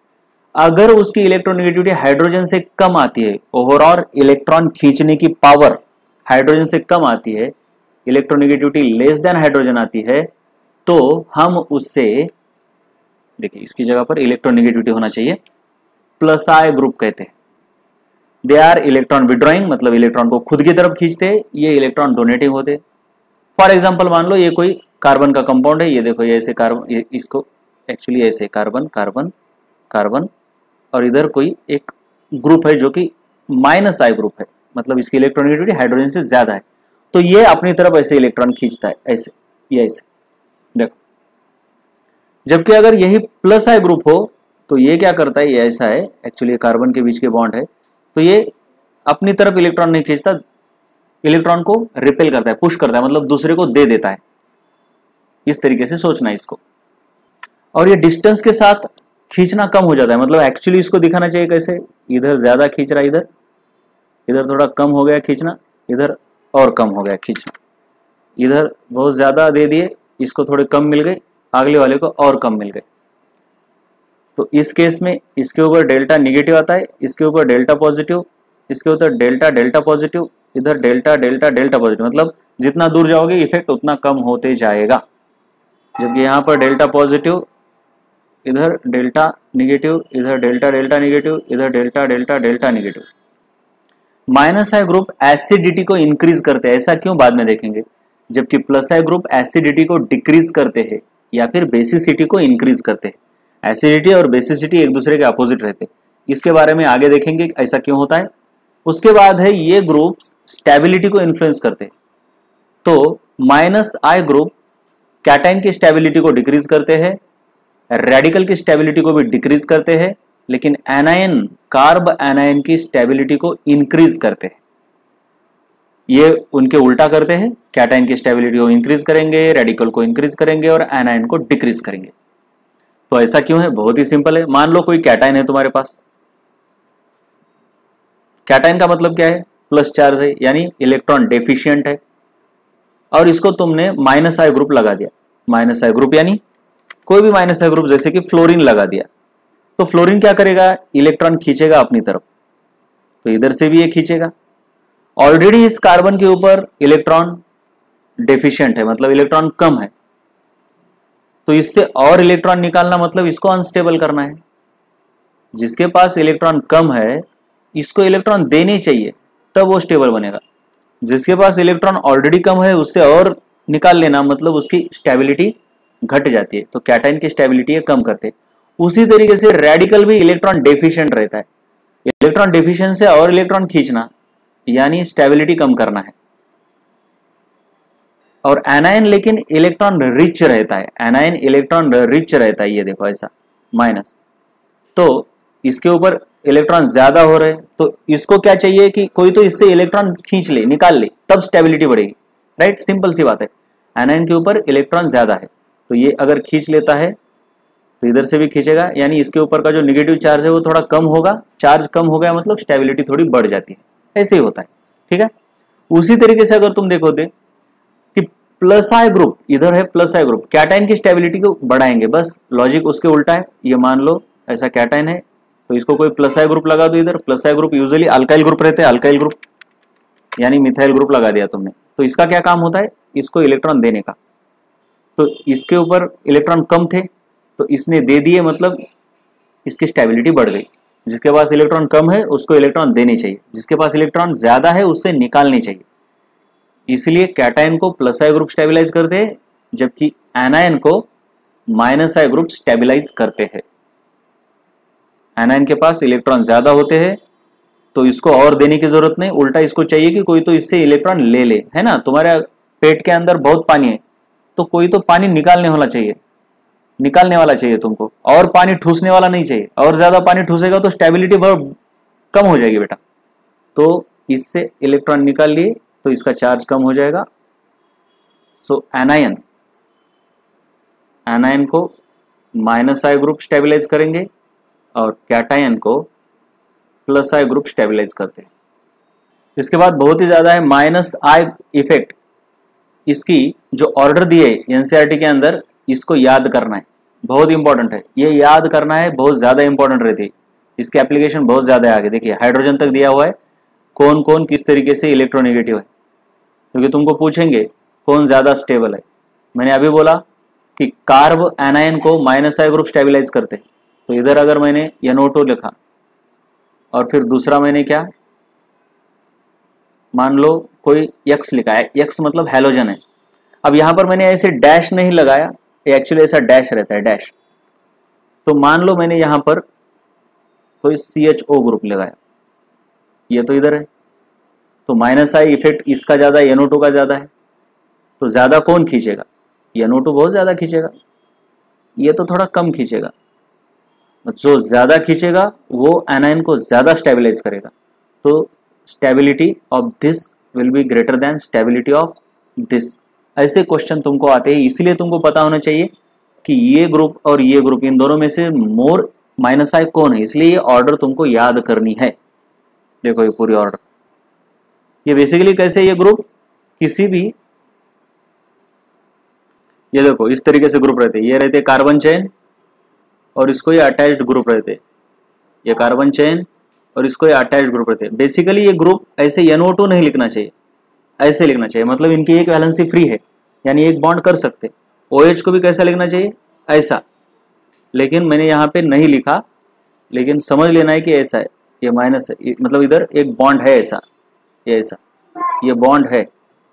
अगर उसकी इलेक्ट्रोनेगेटिविटी हाइड्रोजन से कम आती है, ओवरऑल इलेक्ट्रॉन खींचने की पावर हाइड्रोजन से कम आती है, इलेक्ट्रोनेगेटिविटी लेस देन हाइड्रोजन आती है, तो हम उससे, देखिए इसकी जगह पर इलेक्ट्रोनेगेटिविटी होना चाहिए, +I ग्रुप कहते हैं। दे आर इलेक्ट्रॉन विड्रॉइंग, मतलब इलेक्ट्रॉन को खुद की तरफ खींचते हैं, ये इलेक्ट्रॉन डोनेटिंग होते। फॉर एग्जाम्पल मान लो ये कोई कार्बन का कंपाउंड है, ये देखो ये ऐसे कार्बन, इसको एक्चुअली ऐसे कार्बन कार्बन कार्बन, और इधर कोई एक ग्रुप है जो कि -I ग्रुप है, मतलब इसकी इलेक्ट्रोनेगेटिविटी हाइड्रोजन से ज्यादा है, तो ये अपनी तरफ ऐसे इलेक्ट्रॉन खींचता है, ऐसे, ये ऐसे देखो। जबकि अगर यही +I ग्रुप हो तो ये क्या करता है, ये ऐसा है, एक्चुअली कार्बन के बीच के बॉन्ड है, तो ये अपनी तरफ इलेक्ट्रॉन नहीं खींचता, इलेक्ट्रॉन को रिपेल करता है, पुश करता है, मतलब दूसरे को दे देता है। इस तरीके से सोचना है इसको। और ये डिस्टेंस के साथ खींचना कम हो जाता है, मतलब एक्चुअली इसको दिखाना चाहिए कैसे, इधर ज्यादा खींच रहा है, इधर इधर थोड़ा कम हो गया खींचना, इधर और कम हो गया खींचना, इधर बहुत ज़्यादा दे दिए, इसको थोड़े कम मिल गए, अगले वाले को और कम मिल गए। तो इस केस में इसके ऊपर डेल्टा निगेटिव आता है, इसके ऊपर डेल्टा पॉजिटिव, इसके ऊपर डेल्टा डेल्टा पॉजिटिव, इधर डेल्टा डेल्टा डेल्टा पॉजिटिव, मतलब जितना दूर जाओगे इफेक्ट उतना कम होते जाएगा। जबकि यहाँ पर डेल्टा पॉजिटिव, इधर डेल्टा निगेटिव, इधर डेल्टा डेल्टा निगेटिव, इधर delta delta delta negative. Minus I group acidity को इंक्रीज करते हैं, ऐसा क्यों बाद में देखेंगे। जबकि प्लस आई ग्रुप एसिडिटी को डिक्रीज करते हैं या फिर बेसिसिटी को इंक्रीज करते हैं। एसिडिटी और बेसिसिटी एक दूसरे के अपोजिट रहते हैं, इसके बारे में आगे देखेंगे ऐसा क्यों होता है। उसके बाद है ये ग्रुप्स स्टेबिलिटी को इन्फ्लुएंस करते हैं। तो माइनस आई ग्रुप कैटाइन की स्टेबिलिटी को डिक्रीज करते हैं, रेडिकल की स्टेबिलिटी को भी डिक्रीज करते हैं, लेकिन एनायन कार्ब एनायन की स्टेबिलिटी को इंक्रीज करते हैं। ये उनके उल्टा करते हैं, कैटाइन की स्टेबिलिटी को इंक्रीज करेंगे, रेडिकल को इंक्रीज करेंगे और एनायन को डिक्रीज करेंगे। तो ऐसा क्यों है, बहुत ही सिंपल है। मान लो कोई कैटाइन है तुम्हारे पास, कैटाइन का मतलब क्या है, प्लस चार्ज है यानी इलेक्ट्रॉन डेफिशिएंट है, और इसको तुमने माइनस आई ग्रुप लगा दिया। माइनस आई ग्रुप यानी कोई भी माइनस आई ग्रुप, जैसे कि फ्लोरीन लगा दिया, तो फ्लोरीन क्या करेगा, इलेक्ट्रॉन खींचेगा अपनी तरफ, तो इधर से भी ये खींचेगा। ऑलरेडी इस कार्बन के ऊपर इलेक्ट्रॉन डेफिशिएंट है, मतलब इलेक्ट्रॉन कम है, तो इससे और इलेक्ट्रॉन निकालना मतलब इसको अनस्टेबल करना है। जिसके पास इलेक्ट्रॉन कम है इसको इलेक्ट्रॉन देने चाहिए, तब वो स्टेबल बनेगा। जिसके पास इलेक्ट्रॉन ऑलरेडी कम है उससे और निकाल लेना मतलब उसकी स्टेबिलिटी घट जाती है, तो कैटाइन की स्टेबिलिटी कम करते हैं। उसी तरीके से रेडिकल भी इलेक्ट्रॉन डेफिशिएंट रहता है, इलेक्ट्रॉन डेफिशिएंट से और इलेक्ट्रॉन खींचना यानी स्टेबिलिटी कम करना है। और एनायन लेकिन इलेक्ट्रॉन रिच रहता है, एनायन इलेक्ट्रॉन रिच रहता है, ये देखो ऐसा माइनस, तो इसके ऊपर इलेक्ट्रॉन ज्यादा हो रहे, तो इसको क्या चाहिए कि कोई तो इससे इलेक्ट्रॉन खींच ले, निकाल ले, तब स्टेबिलिटी बढ़ेगी, राइट। सिंपल सी बात है। एनायन के ऊपर इलेक्ट्रॉन ज्यादा है, तो ये अगर खींच लेता है तो इधर से भी खींचेगा, यानी इसके ऊपर का जो नेगेटिव चार्ज है वो थोड़ा कम होगा, चार्ज कम हो गया मतलब स्टेबिलिटी थोड़ी बढ़ जाती है, ऐसे ही होता है, ठीक है। उसी तरीके से अगर तुम देखोगे कि प्लस आई ग्रुप, इधर है प्लस आई ग्रुप, कैटाइन की स्टेबिलिटी को बढ़ाएंगे, बस लॉजिक उसके उल्टा है। ये मान लो ऐसा कैटाइन है, तो इसको कोई प्लस आई ग्रुप लगा दो इधर, plus I group usually alkyl group रहते हैं, अल्काइल ग्रुप यानी मिथाइल ग्रुप लगा दिया तुमने, तो इसका क्या काम होता है, इसको इलेक्ट्रॉन देने का। तो इसके ऊपर इलेक्ट्रॉन कम थे तो इसने दे दिए, मतलब इसकी स्टेबिलिटी बढ़ गई। जिसके पास इलेक्ट्रॉन कम है उसको इलेक्ट्रॉन देने चाहिए, जिसके पास इलेक्ट्रॉन ज्यादा है उससे निकालने चाहिए। इसलिए कैटाइन को प्लस आई ग्रुप स्टेबिलाईज करते हैं, जबकि एनायन को माइनस आई ग्रुप स्टेबिलाईज करते हैं। एनायन के पास इलेक्ट्रॉन ज्यादा होते हैं तो इसको और देने की जरूरत नहीं, उल्टा इसको चाहिए कि कोई तो इससे इलेक्ट्रॉन ले ले, है ना। तुम्हारे पेट के अंदर बहुत पानी है तो कोई तो पानी निकालने वाला चाहिए, निकालने वाला चाहिए तुमको, और पानी ठूसने वाला नहीं चाहिए। और ज्यादा पानी ठूसेगा तो स्टेबिलिटी बहुत कम हो जाएगी बेटा, तो इससे इलेक्ट्रॉन निकाल लिए तो इसका चार्ज कम हो जाएगा। सो एनायन को माइनस आई ग्रुप स्टेबिलाईज करेंगे और कैटायन को प्लस आई ग्रुप स्टेबिलाईज करते हैं। इसके बाद बहुत ही ज्यादा है माइनस आई इफेक्ट। इसकी जो ऑर्डर दिए एनसीईआरटी के अंदर, इसको याद करना है, बहुत इंपॉर्टेंट है। ये याद करना है, बहुत ज्यादा इंपॉर्टेंट रहती है, इसके एप्लीकेशन बहुत ज्यादा है आगे। देखिए हाइड्रोजन तक दिया हुआ है, कौन कौन किस तरीके से इलेक्ट्रोनेगेटिव है, क्योंकि तुमको पूछेंगे कौन ज्यादा स्टेबल है। मैंने अभी बोला कि कार्ब एनायन को माइनस आई ग्रुप स्टेबिलाईज करते हैं, तो इधर अगर मैंने NO2 लिखा और फिर दूसरा मैंने क्या, मान लो कोई X लिखा है, X मतलब हैलोजन है। अब यहां पर मैंने ऐसे डैश नहीं लगाया, एक्चुअली ऐसा डैश रहता है, डैश। तो मान लो मैंने यहां पर कोई CHO ग्रुप लगाया, ये तो इधर है, तो माइनस आई इफेक्ट इसका ज्यादा, NO2 का ज्यादा है, तो ज्यादा कौन खींचेगा, NO2 बहुत ज्यादा खींचेगा, ये तो थोड़ा कम खींचेगा। जो ज्यादा खींचेगा वो एनायन को ज्यादा स्टेबिलाईज करेगा, तो stability of this will be greater than stability of this. ऐसे क्वेश्चन तुमको आते हैं, इसलिए तुमको पता होना चाहिए कि ये ग्रुप और ये ग्रुप, इन दोनों में से मोर माइनस आई कौन है, इसलिए ये ऑर्डर तुमको याद करनी है। देखो ये पूरी ऑर्डर, ये बेसिकली कैसे, ये ग्रुप किसी भी, ये देखो इस तरीके से ग्रुप रहते, ये रहते कार्बन चेन और इसको ये अटैच्ड ग्रुप रहते, ये कार्बन चेन और इसको ये अटैच्ड ग्रुप रहते। बेसिकली ये ग्रुप ऐसे NO2 नहीं लिखना चाहिए, ऐसे लिखना चाहिए, मतलब इनकी एक वैलेंसी फ्री है, यानी एक बॉन्ड कर सकते। OH को भी कैसा लिखना चाहिए, ऐसा, लेकिन मैंने यहाँ पे नहीं लिखा, लेकिन समझ लेना है कि ऐसा है, ये माइनस है, मतलब इधर एक बॉन्ड है ऐसा, ये ऐसा, ये बॉन्ड है,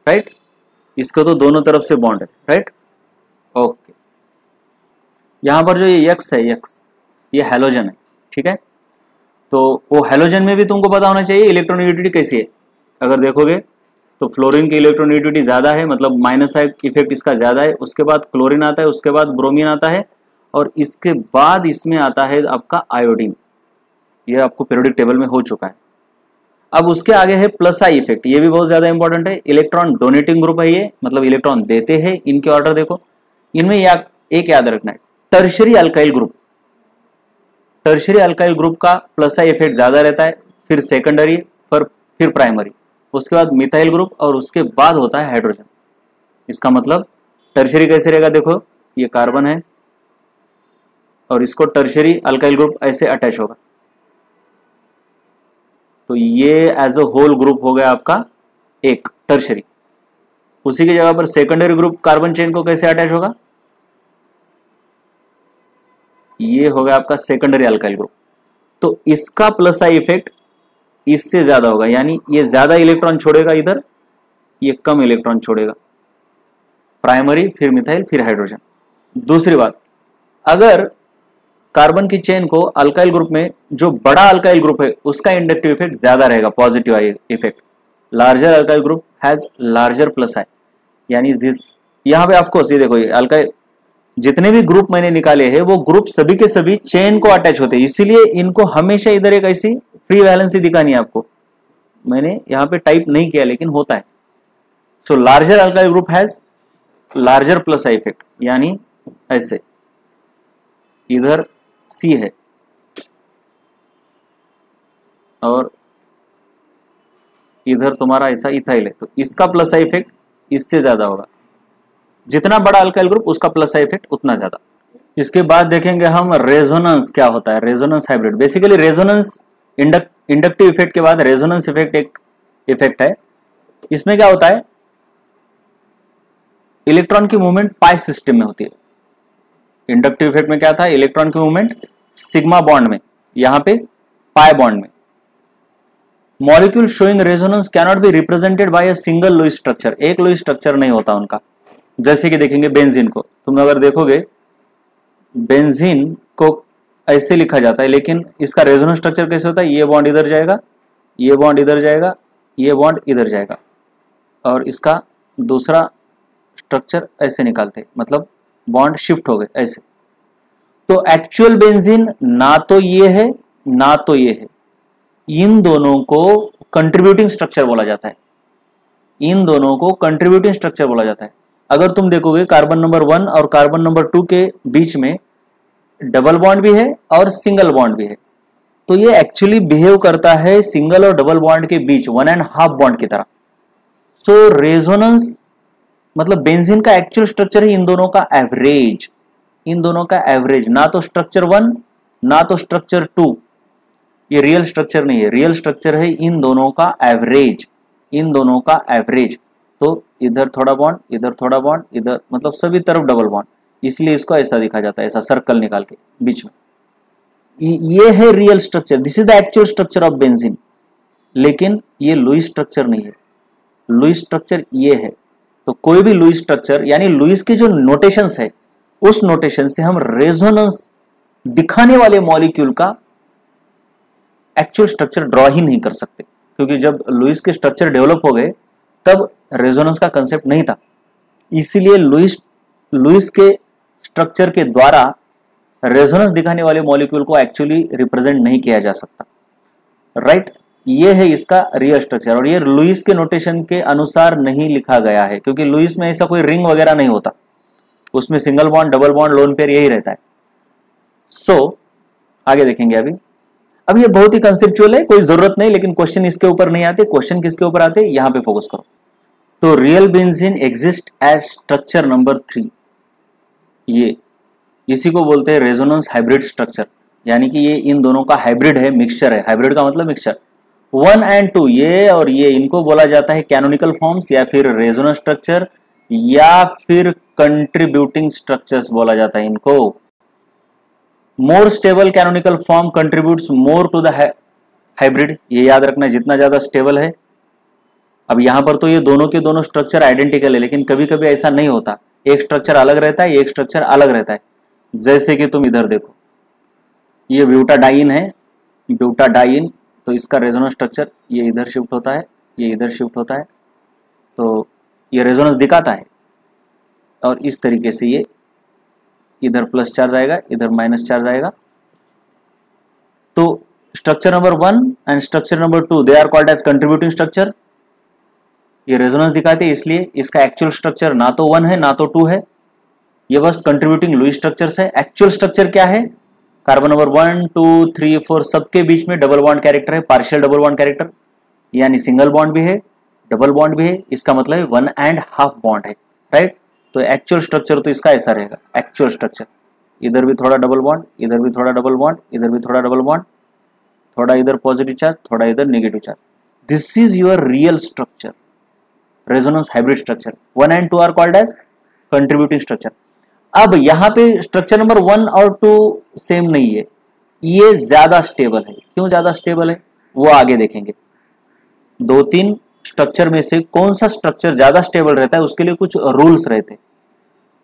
राइट, इसको तो दोनों तरफ से बॉन्ड है, राइट, ओके। यहाँ पर जो ये X है, X ये हैलोजन है, ठीक है। तो वो हैलोजन में भी तुमको पता होना चाहिए इलेक्ट्रोनेगेटिविटी कैसी है। अगर देखोगे तो फ्लोरीन की इलेक्ट्रोनेगेटिविटी ज़्यादा है, मतलब माइनस इफेक्ट इसका ज़्यादा है, उसके बाद क्लोरीन आता है, उसके बाद ब्रोमीन आता है, और इसके बाद इसमें आता है आपका आयोडीन। ये आपको पीरियोडिक टेबल में हो चुका है। अब उसके आगे है प्लस आई इफेक्ट, ये भी बहुत ज़्यादा इंपॉर्टेंट है। इलेक्ट्रॉन डोनेटिंग ग्रुप है ये, मतलब इलेक्ट्रॉन देते हैं। इनके ऑर्डर देखो, इनमें एक याद रखना है, tertiary alkyl group, tertiary alkyl group का प्लस आई इफेक्ट ज्यादा रहता है, फिर सेकेंडरी, फिर प्राइमरी, उसके बाद मिथाइल ग्रुप, और उसके बाद होता है हाइड्रोजन। इसका मतलब टर्शियरी कैसे रहेगा, देखो ये कार्बन है और इसको टर्शियरी अल्काइल ग्रुप ऐसे अटैच होगा, तो ये एज अ होल ग्रुप हो गया आपका एक टर्शियरी। उसी की जगह पर सेकेंडरी ग्रुप कार्बन चेन को कैसे अटैच होगा, ये हो गया आपका सेकेंडरी अल्काइल ग्रुप। तो इसका प्लस आई इफेक्ट इससे ज्यादा होगा, यानी ये ज्यादा इलेक्ट्रॉन छोड़ेगा इधर, ये कम इलेक्ट्रॉन छोड़ेगा। प्राइमरी, फिर मिथाइल, फिर हाइड्रोजन। दूसरी बात, अगर कार्बन की चेन को अल्काइल ग्रुप में जो बड़ा अल्काइल ग्रुप है उसका इंडक्टिव इफेक्ट ज्यादा रहेगा, positive I effect. Larger alkyl group has larger plus I, यानी दिस, यहां पे ऑफकोर्स ये देखो, ये अल्काइल जितने भी ग्रुप मैंने निकाले हैं वो ग्रुप सभी के सभी चेन को अटैच होते हैं, इसीलिए इनको हमेशा इधर एक ऐसी फ्री वैलेंसी दिखानी है आपको। मैंने यहाँ पे टाइप नहीं किया लेकिन होता है। So larger alkyl group has larger plus I effect, यानी ऐसे इधर C है और इधर तुम्हारा ऐसा इथाइल है, तो इसका प्लस आई इफेक्ट इससे ज्यादा होगा। जितना बड़ा अल्काइल ग्रुप उसका प्लस आई इफेक्ट उतना ज्यादा। इसके बाद देखेंगे हम रेजोनेंस क्या होता है, resonance hybrid. Basically resonance inductive effect के बाद रेजोनेंस इफेक्ट एक इफेक्ट है। इसमें क्या होता है, इलेक्ट्रॉन की मूवमेंट पाई सिस्टम में होती है। इंडक्टिव इफेक्ट में क्या था, इलेक्ट्रॉन की मूवमेंट सिग्मा बॉन्ड में, यहां पे पाई बॉन्ड में। Molecule showing resonance cannot be represented by a single Lewis structure, एक लुईस स्ट्रक्चर नहीं होता उनका। जैसे कि देखेंगे बेंजीन को, तुम अगर देखोगे बेंजीन को ऐसे लिखा जाता है, लेकिन इसका रेजोनेंस स्ट्रक्चर कैसे होता है, ये बॉन्ड इधर जाएगा, ये बॉन्ड इधर जाएगा, ये बॉन्ड इधर जाएगा, और इसका दूसरा स्ट्रक्चर ऐसे निकालते, मतलब बॉन्ड शिफ्ट हो गए ऐसे। तो एक्चुअल बेंजीन ना तो ये है ना तो ये है, इन दोनों को कंट्रीब्यूटिंग स्ट्रक्चर बोला जाता है, इन दोनों को कंट्रीब्यूटिंग स्ट्रक्चर बोला जाता है। अगर तुम देखोगे कार्बन नंबर 1 और कार्बन नंबर 2 के बीच में डबल बॉन्ड भी है और सिंगल बॉन्ड भी है, तो ये एक्चुअली बिहेव करता है सिंगल और डबल बॉन्ड के बीच 1.5 बॉन्ड की तरह। सो रेजोनेंस मतलब बेंजीन का एक्चुअल स्ट्रक्चर है इन दोनों का एवरेज, इन दोनों का एवरेज, ना तो स्ट्रक्चर 1 ना तो स्ट्रक्चर 2। ये रियल स्ट्रक्चर नहीं है, रियल स्ट्रक्चर है इन दोनों का एवरेज, इन दोनों का एवरेज। तो इधर थोड़ा बॉन्ड, इधर थोड़ा बॉन्ड, इधर, मतलब सभी तरफ डबल बॉन्ड, इसलिए इसको ऐसा दिखा जाता है, ऐसा सर्कल निकाल के बीच में। ये है real structure, this is the actual structure of benzene. लेकिन ये लुईस स्ट्रक्चर नहीं है, लुईस स्ट्रक्चर ये है। तो कोई भी लुईस स्ट्रक्चर, यानी लुईस के जो नोटेशंस है उस नोटेशन से हम रेजोनेंस दिखाने वाले मॉलिक्यूल का एक्चुअल स्ट्रक्चर ड्रॉ ही नहीं कर सकते, क्योंकि जब लुईस के स्ट्रक्चर डेवलप हो गए तब रेजोनेंस का कंसेप्ट नहीं था। इसीलिए लुईस के स्ट्रक्चर के द्वारा रेजोनेंस दिखाने वाले मॉलिक्यूल को एक्चुअली रिप्रेजेंट नहीं किया जा सकता, राइट। ये है इसका रियल स्ट्रक्चर, और ये लुईस के नोटेशन के अनुसार नहीं लिखा गया है, क्योंकि लुईस में ऐसा कोई रिंग वगैरह नहीं होता, उसमें single bond, double bond, lone pair यही रहता है। सो आगे देखेंगे अभी। अब ये बहुत ही कंसेप्चुअल है, कोई जरूरत नहीं, लेकिन क्वेश्चन इसके ऊपर नहीं आते। क्वेश्चन किसके ऊपर आते, यहां पे फोकस करो। तो real benzene exist as structure number 3, ये इसी को बोलते हैं रेजोनेंस हाइब्रिड स्ट्रक्चर, यानी कि ये इन दोनों का हाइब्रिड है, मिक्सचर है। हाइब्रिड का मतलब मिक्सचर। 1 और 2 ये और ये, इनको बोला जाता है कैनोनिकल फॉर्म्स या फिर रेजोनेंस स्ट्रक्चर या फिर कंट्रीब्यूटिंग स्ट्रक्चर्स बोला जाता है इनको। More stable canonical form contributes more to the hybrid, ये याद रखना, जितना ज्यादा स्टेबल है। अब यहां पर तो ये दोनों के दोनों स्ट्रक्चर आइडेंटिकल है, लेकिन कभी कभी ऐसा नहीं होता, एक स्ट्रक्चर अलग रहता है, एक स्ट्रक्चर अलग रहता है। जैसे कि तुम इधर देखो, ये ब्यूटाडाइन है, ब्यूटाडाइन, तो इसका रेजोनेंस स्ट्रक्चर ये इधर शिफ्ट होता है, ये इधर शिफ्ट होता है, तो ये रेजोनेंस दिखाता है। और इस तरीके से ये इधर प्लस चार्ज आएगा, इधर माइनस चार्ज आएगा। तो structure number 1 and structure number 2 they are called as contributing structure. ये रेजोनेंस दिखाते हैं, इसलिए इसका एक्चुअल स्ट्रक्चर ना तो 1 है ना तो 2 है, ये बस कंट्रीब्यूटिंग लुईस स्ट्रक्चर्स है। एक्चुअल स्ट्रक्चर क्या है, कार्बन नंबर 1 2 3 4 सबके बीच में डबल बॉन्ड कैरेक्टर है, पार्शियल डबल बॉन्ड कैरेक्टर, यानी सिंगल बॉन्ड भी है, डबल बॉन्ड भी है, इसका मतलब है 1.5 बॉन्ड है, राइट। तो एक्चुअल स्ट्रक्चर तो इसका ऐसा रहेगा, एक्चुअल स्ट्रक्चर, इधर भी थोड़ा डबल बॉन्ड, इधर भी थोड़ा डबल बॉन्ड, इधर भी थोड़ा डबल बॉन्ड, थोड़ा इधर पॉजिटिव चार्ज, थोड़ा इधर negative charge. This is your real structure, resonance hybrid structure. 1 और 2 are called as contributing structure. अब यहाँ पे स्ट्रक्चर नंबर 1 और 2 सेम नहीं है, ये ज्यादा स्टेबल है। क्यों ज्यादा स्टेबल है वो आगे देखेंगे। 2-3 स्ट्रक्चर में से कौन सा स्ट्रक्चर ज्यादा स्टेबल रहता है, उसके लिए कुछ रूल्स रहते हैं।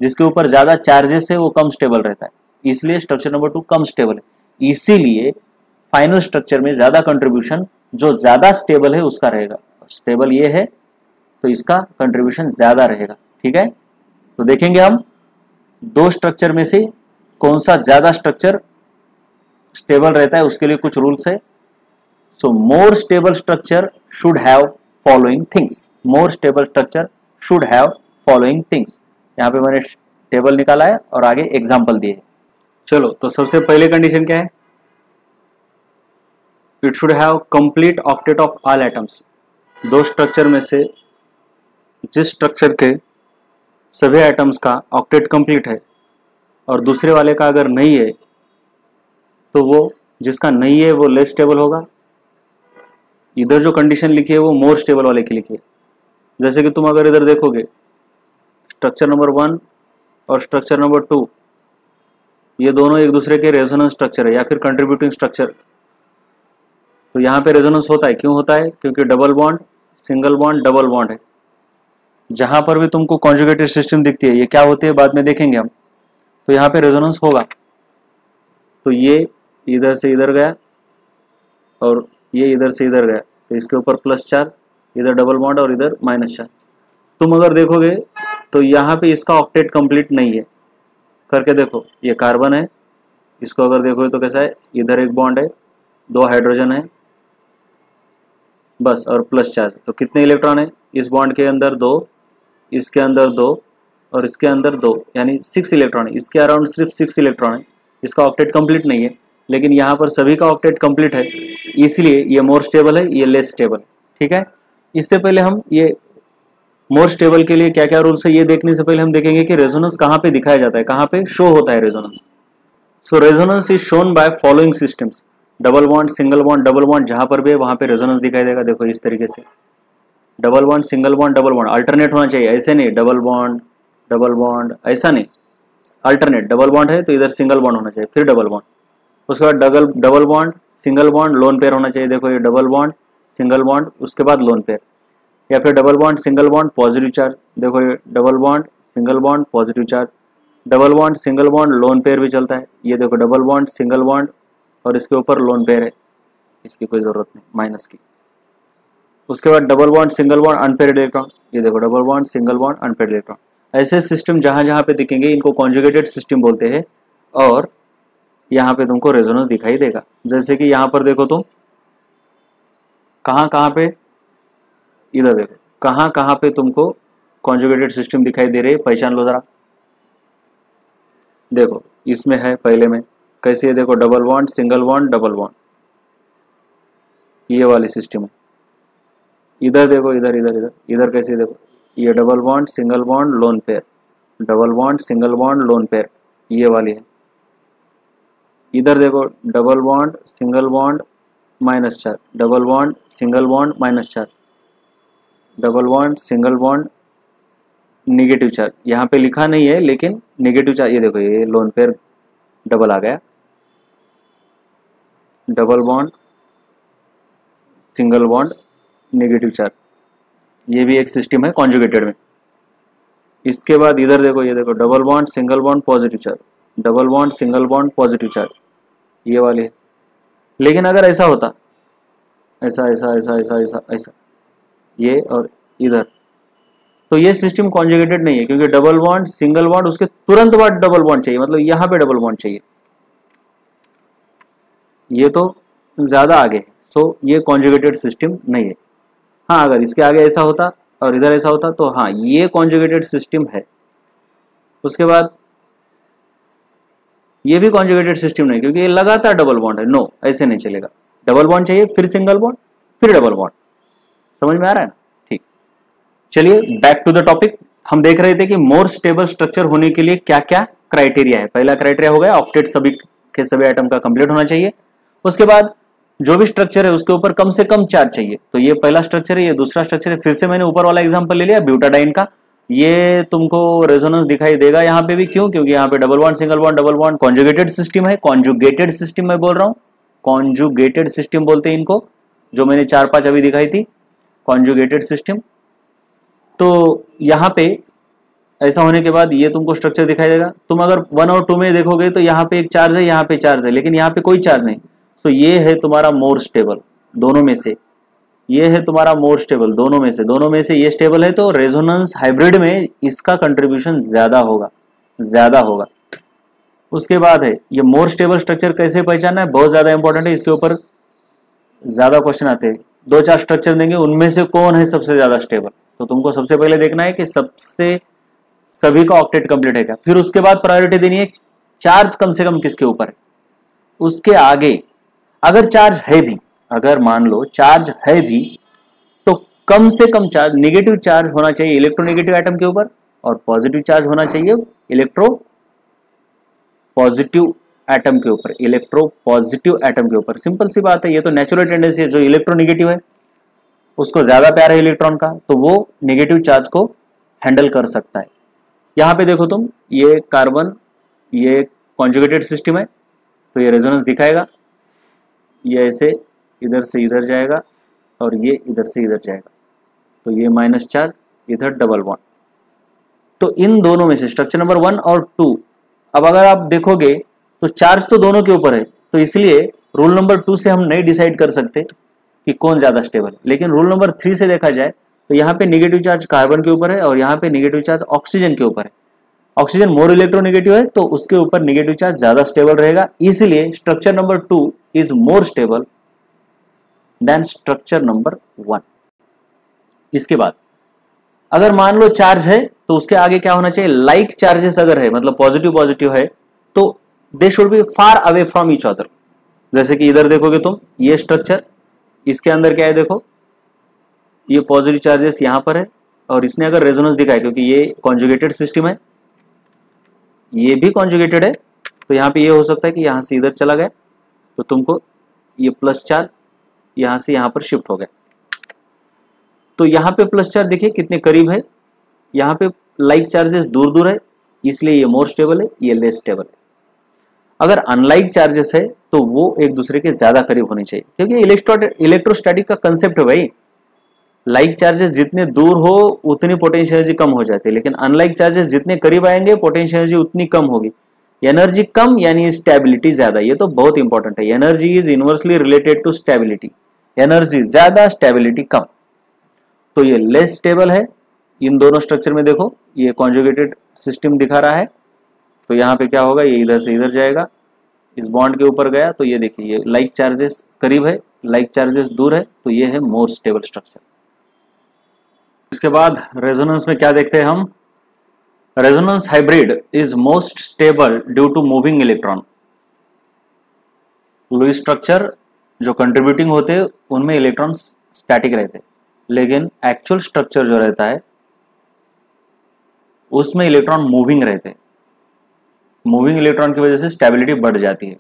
जिसके ऊपर ज्यादा चार्जेस है वो कम स्टेबल रहता है, इसलिए स्ट्रक्चर नंबर 2 कम स्टेबल है। इसीलिए फाइनल स्ट्रक्चर में ज्यादा कंट्रीब्यूशन जो ज्यादा स्टेबल है उसका रहेगा। स्टेबल ये है तो इसका कंट्रीब्यूशन ज्यादा रहेगा, ठीक है। तो देखेंगे हम 2 स्ट्रक्चर में से कौन सा ज्यादा स्ट्रक्चर स्टेबल रहता है, उसके लिए कुछ रूल्स है। So more stable structure should have following things, more stable structure should have following things. यहाँ पे मैंने टेबल निकाला है और आगे एग्जाम्पल दिए। चलो, तो सबसे पहले कंडीशन क्या है, it should have complete octet of all atoms. 2 structure में से जिस स्ट्रक्चर के सभी एटम्स का ऑक्टेट कंप्लीट है और दूसरे वाले का अगर नहीं है तो वो जिसका नहीं है वो लेस स्टेबल होगा। इधर जो कंडीशन लिखी है वो मोर स्टेबल वाले की लिखी है। जैसे कि तुम अगर इधर देखोगे, स्ट्रक्चर नंबर 1 और स्ट्रक्चर नंबर 2 ये दोनों एक दूसरे के रेजोनेंस स्ट्रक्चर है या फिर कंट्रीब्यूटिंग स्ट्रक्चर। तो यहाँ पे रेजोनेंस होता है, क्यों होता है, क्योंकि double bond, single bond, double bond है। जहां पर भी तुमको कॉन्जुगेटेड सिस्टम दिखती है, ये क्या होती है बाद में देखेंगे हम, तो यहाँ पे रेजोनेंस होगा। तो ये इधर से इधर गया और ये इधर से इधर गया, तो इसके ऊपर प्लस चार्ज, इधर डबल बॉन्ड और इधर माइनस चार्ज। तुम अगर देखोगे तो यहाँ पे इसका ऑक्टेट कंप्लीट नहीं है, करके देखो, ये कार्बन है, इसको अगर देखोगे तो कैसा है, इधर एक बॉन्ड है, 2 हाइड्रोजन है बस, और प्लस चार्ज। तो कितने इलेक्ट्रॉन है, इस बॉन्ड के अंदर 2, इसके अंदर 2 और इसके अंदर 2, यानी 6 इलेक्ट्रॉन है। इसके अराउंड सिर्फ 6 इलेक्ट्रॉन है, इसका ऑक्टेट कंप्लीट नहीं है। लेकिन यहाँ पर सभी का ऑक्टेट कंप्लीट है, इसलिए ये मोर स्टेबल है, ये लेस स्टेबल है, ठीक है। इससे पहले हम ये मोर स्टेबल के लिए क्या क्या रूल्स है ये देखने से पहले हम देखेंगे कि रेजोनेंस कहाँ पे दिखाया जाता है, कहाँ पे शो होता है resonance. So resonance is shown by following systems, double bond, single bond, double bond, जहां पर भी है वहां पे रेजोनेंस दिखाई देगा। देखो इस तरीके से double bond, single bond, double bond, alternate होना चाहिए, ऐसे नहीं डबल बॉन्ड ऐसा नहीं, अल्टरनेट। डबल बॉन्ड है तो इधर सिंगल बॉन्ड होना चाहिए, फिर डबल बॉन्ड, उसके बाद double bond, single bond, lone pair होना चाहिए। देखो ये डबल बॉन्ड, सिंगल बॉन्ड, उसके बाद लोन पेयर, या फिर double bond, single bond, positive charge. देखो ये double bond, single bond, positive charge, double bond, single bond, lone pair भी चलता है। ये देखो डबल बॉन्ड, सिंगल बॉन्ड और इसके ऊपर लोन पेयर है, इसकी कोई जरूरत नहीं माइनस की। उसके बाद double bond, single bond, unpaired electron. ये देखो double bond, single bond, unpaired electron. ऐसे सिस्टम जहां जहां पे दिखेंगे इनको कॉन्जुगेटेड सिस्टम बोलते हैं और यहाँ पे तुमको रेजोनेंस दिखाई देगा। जैसे कि यहाँ पर देखो तुम, कहाँ पे, इधर देखो कहाँ पे तुमको कॉन्जुगेटेड सिस्टम दिखाई दे रही है, पहचान लो जरा। देखो इसमें है, पहले में कैसे है, देखो double bond, single bond, double bond, ये वाली सिस्टम है। इधर देखो, इधर इधर इधर इधर कैसे देखो, ये double bond single bond lone pair, double bond single bond lone pair, ये वाली है। इधर देखो double bond single bond -4, double bond single bond -4, double bond single bond negative charge, यहाँ पे लिखा नहीं है लेकिन नेगेटिव चार्ज, ये देखो ये लोन पेयर डबल आ गया, double bond single bond negative charge, ये भी एक सिस्टम है कॉन्जुगेटेड में। इसके बाद इधर देखो, ये देखो double bond single bond positive charge, double bond single bond positive charge, ये वाली है। लेकिन अगर ऐसा होता, ऐसा ऐसा ऐसा ऐसा ऐसा ऐसा, ये और इधर, तो ये सिस्टम कॉन्जुगेटेड नहीं है, क्योंकि डबल बॉन्ड सिंगल बॉन्ड उसके तुरंत बाद डबल बॉन्ड चाहिए, मतलब यहाँ पे डबल बॉन्ड चाहिए, ये तो ज्यादा आगे है, सो ये कॉन्जुगेटेड सिस्टम नहीं है। हाँ, अगर इसके आगे ऐसा होता और इधर ऐसा होता तो हाँ ये कॉन्जुगेटेड सिस्टम है। उसके बाद ये भी कॉन्जुगेटेड सिस्टम नहीं, क्योंकि ये लगातार डबल बॉन्ड है। नो, ऐसे नहीं चलेगा, डबल बॉन्ड चाहिए, फिर सिंगल बॉन्ड, फिर डबल बॉन्ड। समझ में आ रहा है ना? ठीक, चलिए बैक टू द टॉपिक। हम देख रहे थे कि मोर स्टेबल स्ट्रक्चर होने के लिए क्या क्या क्राइटेरिया है। पहला क्राइटेरिया हो गया ऑक्टेट सभी के सभी आइटम का कंप्लीट होना चाहिए। उसके बाद जो भी स्ट्रक्चर है उसके ऊपर कम से कम चार्ज चाहिए। तो ये पहला स्ट्रक्चर है, ये दूसरा स्ट्रक्चर है। फिर से मैंने ऊपर वाला एग्जांपल ले लिया ब्यूटाडाइन का, ये तुमको रेजोनेंस दिखाई देगा यहाँ पे भी। क्यों? क्योंकि यहाँ पे double bond single bond double bond conjugated system है। कॉन्जुगेटेड सिस्टम मैं बोल रहा हूँ, कॉन्जुगेटेड सिस्टम बोलते हैं इनको, जो मैंने 4-5 अभी दिखाई थी, कॉन्जुगेटेड सिस्टम। तो यहाँ पे ऐसा होने के बाद ये तुमको स्ट्रक्चर दिखाई देगा। तुम अगर 1 और 2 में देखोगे तो यहाँ पे एक चार्ज है, यहाँ पे चार्ज है, लेकिन यहाँ पे कोई चार्ज नहीं। तो ये है तुम्हारा मोर स्टेबल दोनों में से, ये है तुम्हारा मोर स्टेबल दोनों में से ये स्टेबल है। तो रेजोनेंस हाइब्रिड में इसका कंट्रीब्यूशन ज्यादा होगा। उसके बाद है ये मोर स्टेबल स्ट्रक्चर कैसे पहचानना है, बहुत ज्यादा इंपॉर्टेंट है। इसके ऊपर ज्यादा क्वेश्चन आते हैं। 2-4 स्ट्रक्चर देंगे, उनमें से कौन है सबसे ज्यादा स्टेबल। तो तुमको सबसे पहले देखना है कि सभी का ऑक्टेट कंप्लीट है क्या। फिर उसके बाद प्रायोरिटी देनी है चार्ज कम से कम किसके ऊपर है। उसके आगे अगर चार्ज है भी, अगर मान लो चार्ज है भी, तो कम से कम चार्ज, नेगेटिव चार्ज होना चाहिए इलेक्ट्रोनेगेटिव एटम के ऊपर, और पॉजिटिव चार्ज होना चाहिए इलेक्ट्रो पॉजिटिव एटम के ऊपर, इलेक्ट्रो पॉजिटिव एटम के ऊपर। सिंपल सी बात है, ये तो नेचुरल टेंडेंसी है। जो इलेक्ट्रोनेगेटिव है उसको ज्यादा प्यार है इलेक्ट्रॉन का, तो वो नेगेटिव चार्ज को हैंडल कर सकता है। यहाँ पे देखो तुम, ये कार्बन, ये कॉन्जुगेटेड सिस्टम है, तो ये रेजोनेंस दिखाएगा। ये ऐसे इधर से इधर जाएगा और ये इधर से इधर जाएगा, तो ये -4, इधर डबल बॉन्ड। तो इन दोनों में से स्ट्रक्चर नंबर 1 और 2, अब अगर आप देखोगे तो चार्ज तो दोनों के ऊपर है, तो इसलिए रूल नंबर 2 से हम नहीं डिसाइड कर सकते कि कौन ज्यादा स्टेबल है। लेकिन रूल नंबर 3 से देखा जाए तो यहाँ पे नेगेटिव चार्ज कार्बन के ऊपर है और यहाँ पे नेगेटिव चार्ज ऑक्सीजन के ऊपर है। ऑक्सीजन मोर इलेक्ट्रोनेगेटिव है, तो उसके ऊपर नेगेटिव चार्ज ज्यादा स्टेबल रहेगा। इसलिए structure number 2 is more stable then structure number 1। इसके बाद अगर मान लो चार्ज है, तो उसके आगे क्या होना चाहिए, लाइक चार्जेस अगर है, मतलब पॉजिटिव है, तो they should be far away from each other. जैसे कि इधर देखोगे तुम, ये स्ट्रक्चर, इसके अंदर क्या है देखो, ये पॉजिटिव चार्जेस यहां पर है, और इसने अगर रेजोनेंस दिखाया, क्योंकि ये कॉन्जुगेटेड सिस्टम है, ये भी कॉन्जुगेटेड है, तो यहाँ पे ये हो सकता है कि यहाँ से इधर चला गया, तो तुमको ये प्लस चार्ज यहाँ से यहाँ पर शिफ्ट हो गया। तो यहाँ पे प्लस चार्ज देखिए कितने करीब है, यहाँ पे लाइक चार्जेस दूर दूर है, इसलिए ये मोर स्टेबल है, ये लेस स्टेबल है। अगर अनलाइक चार्जेस है तो वो एक दूसरे के ज्यादा करीब होने चाहिए, क्योंकि इलेक्ट्रोस्टैटिक का कंसेप्ट है भाई, लाइक चार्जेस जितने दूर हो उतनी पोटेंशियल एनर्जी कम हो जाती है, लेकिन अनलाइक चार्जेस जितने करीब आएंगे पोटेंशियल एनर्जी उतनी कम होगी। एनर्जी कम यानी स्टेबिलिटी ज्यादा, ये तो बहुत इंपॉर्टेंट है। Energy is inversely related to stability, energy ज्यादा स्टेबिलिटी कम, तो ये लेस स्टेबल है। इन दोनों स्ट्रक्चर में देखो, ये कॉन्जुगेटेड सिस्टम दिखा रहा है, तो यहाँ पे क्या होगा, ये इधर से इधर जाएगा, इस बॉन्ड के ऊपर गया, तो ये देखिए ये लाइक चार्जेस करीब है, लाइक चार्जेस दूर है, तो ये है मोर स्टेबल स्ट्रक्चर। इसके बाद रेजोनेंस में क्या देखते हैं हम, resonance hybrid is most stable due to moving electron. Lewis structure जो कंट्रीब्यूटिंग होते हैं उनमें इलेक्ट्रॉन स्टैटिक रहते हैं, लेकिन एक्चुअल स्ट्रक्चर जो रहता है उसमें इलेक्ट्रॉन मूविंग रहते हैं। मूविंग इलेक्ट्रॉन की वजह से स्टेबिलिटी बढ़ जाती है।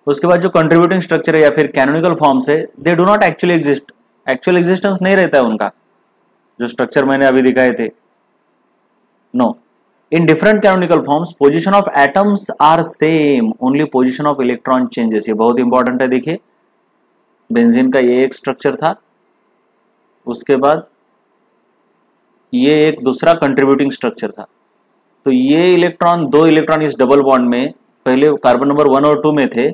उसके बाद जो कंट्रीब्यूटिंग स्ट्रक्चर है या फिर कैनोनिकल फॉर्म्स है, they do not actually exist, actual existence नहीं रहता है उनका, जो स्ट्रक्चर मैंने अभी दिखाए थे। No, in different canonical forms position of atoms are same, only position of electron changes. ये बहुत इंपॉर्टेंट है। देखिए बेंजीन का ये एक स्ट्रक्चर था, उसके बाद ये एक दूसरा कंट्रीब्यूटिंग स्ट्रक्चर था। तो ये इलेक्ट्रॉन, दो इलेक्ट्रॉन इस डबल बॉन्ड में पहले कार्बन नंबर 1 और 2 में थे,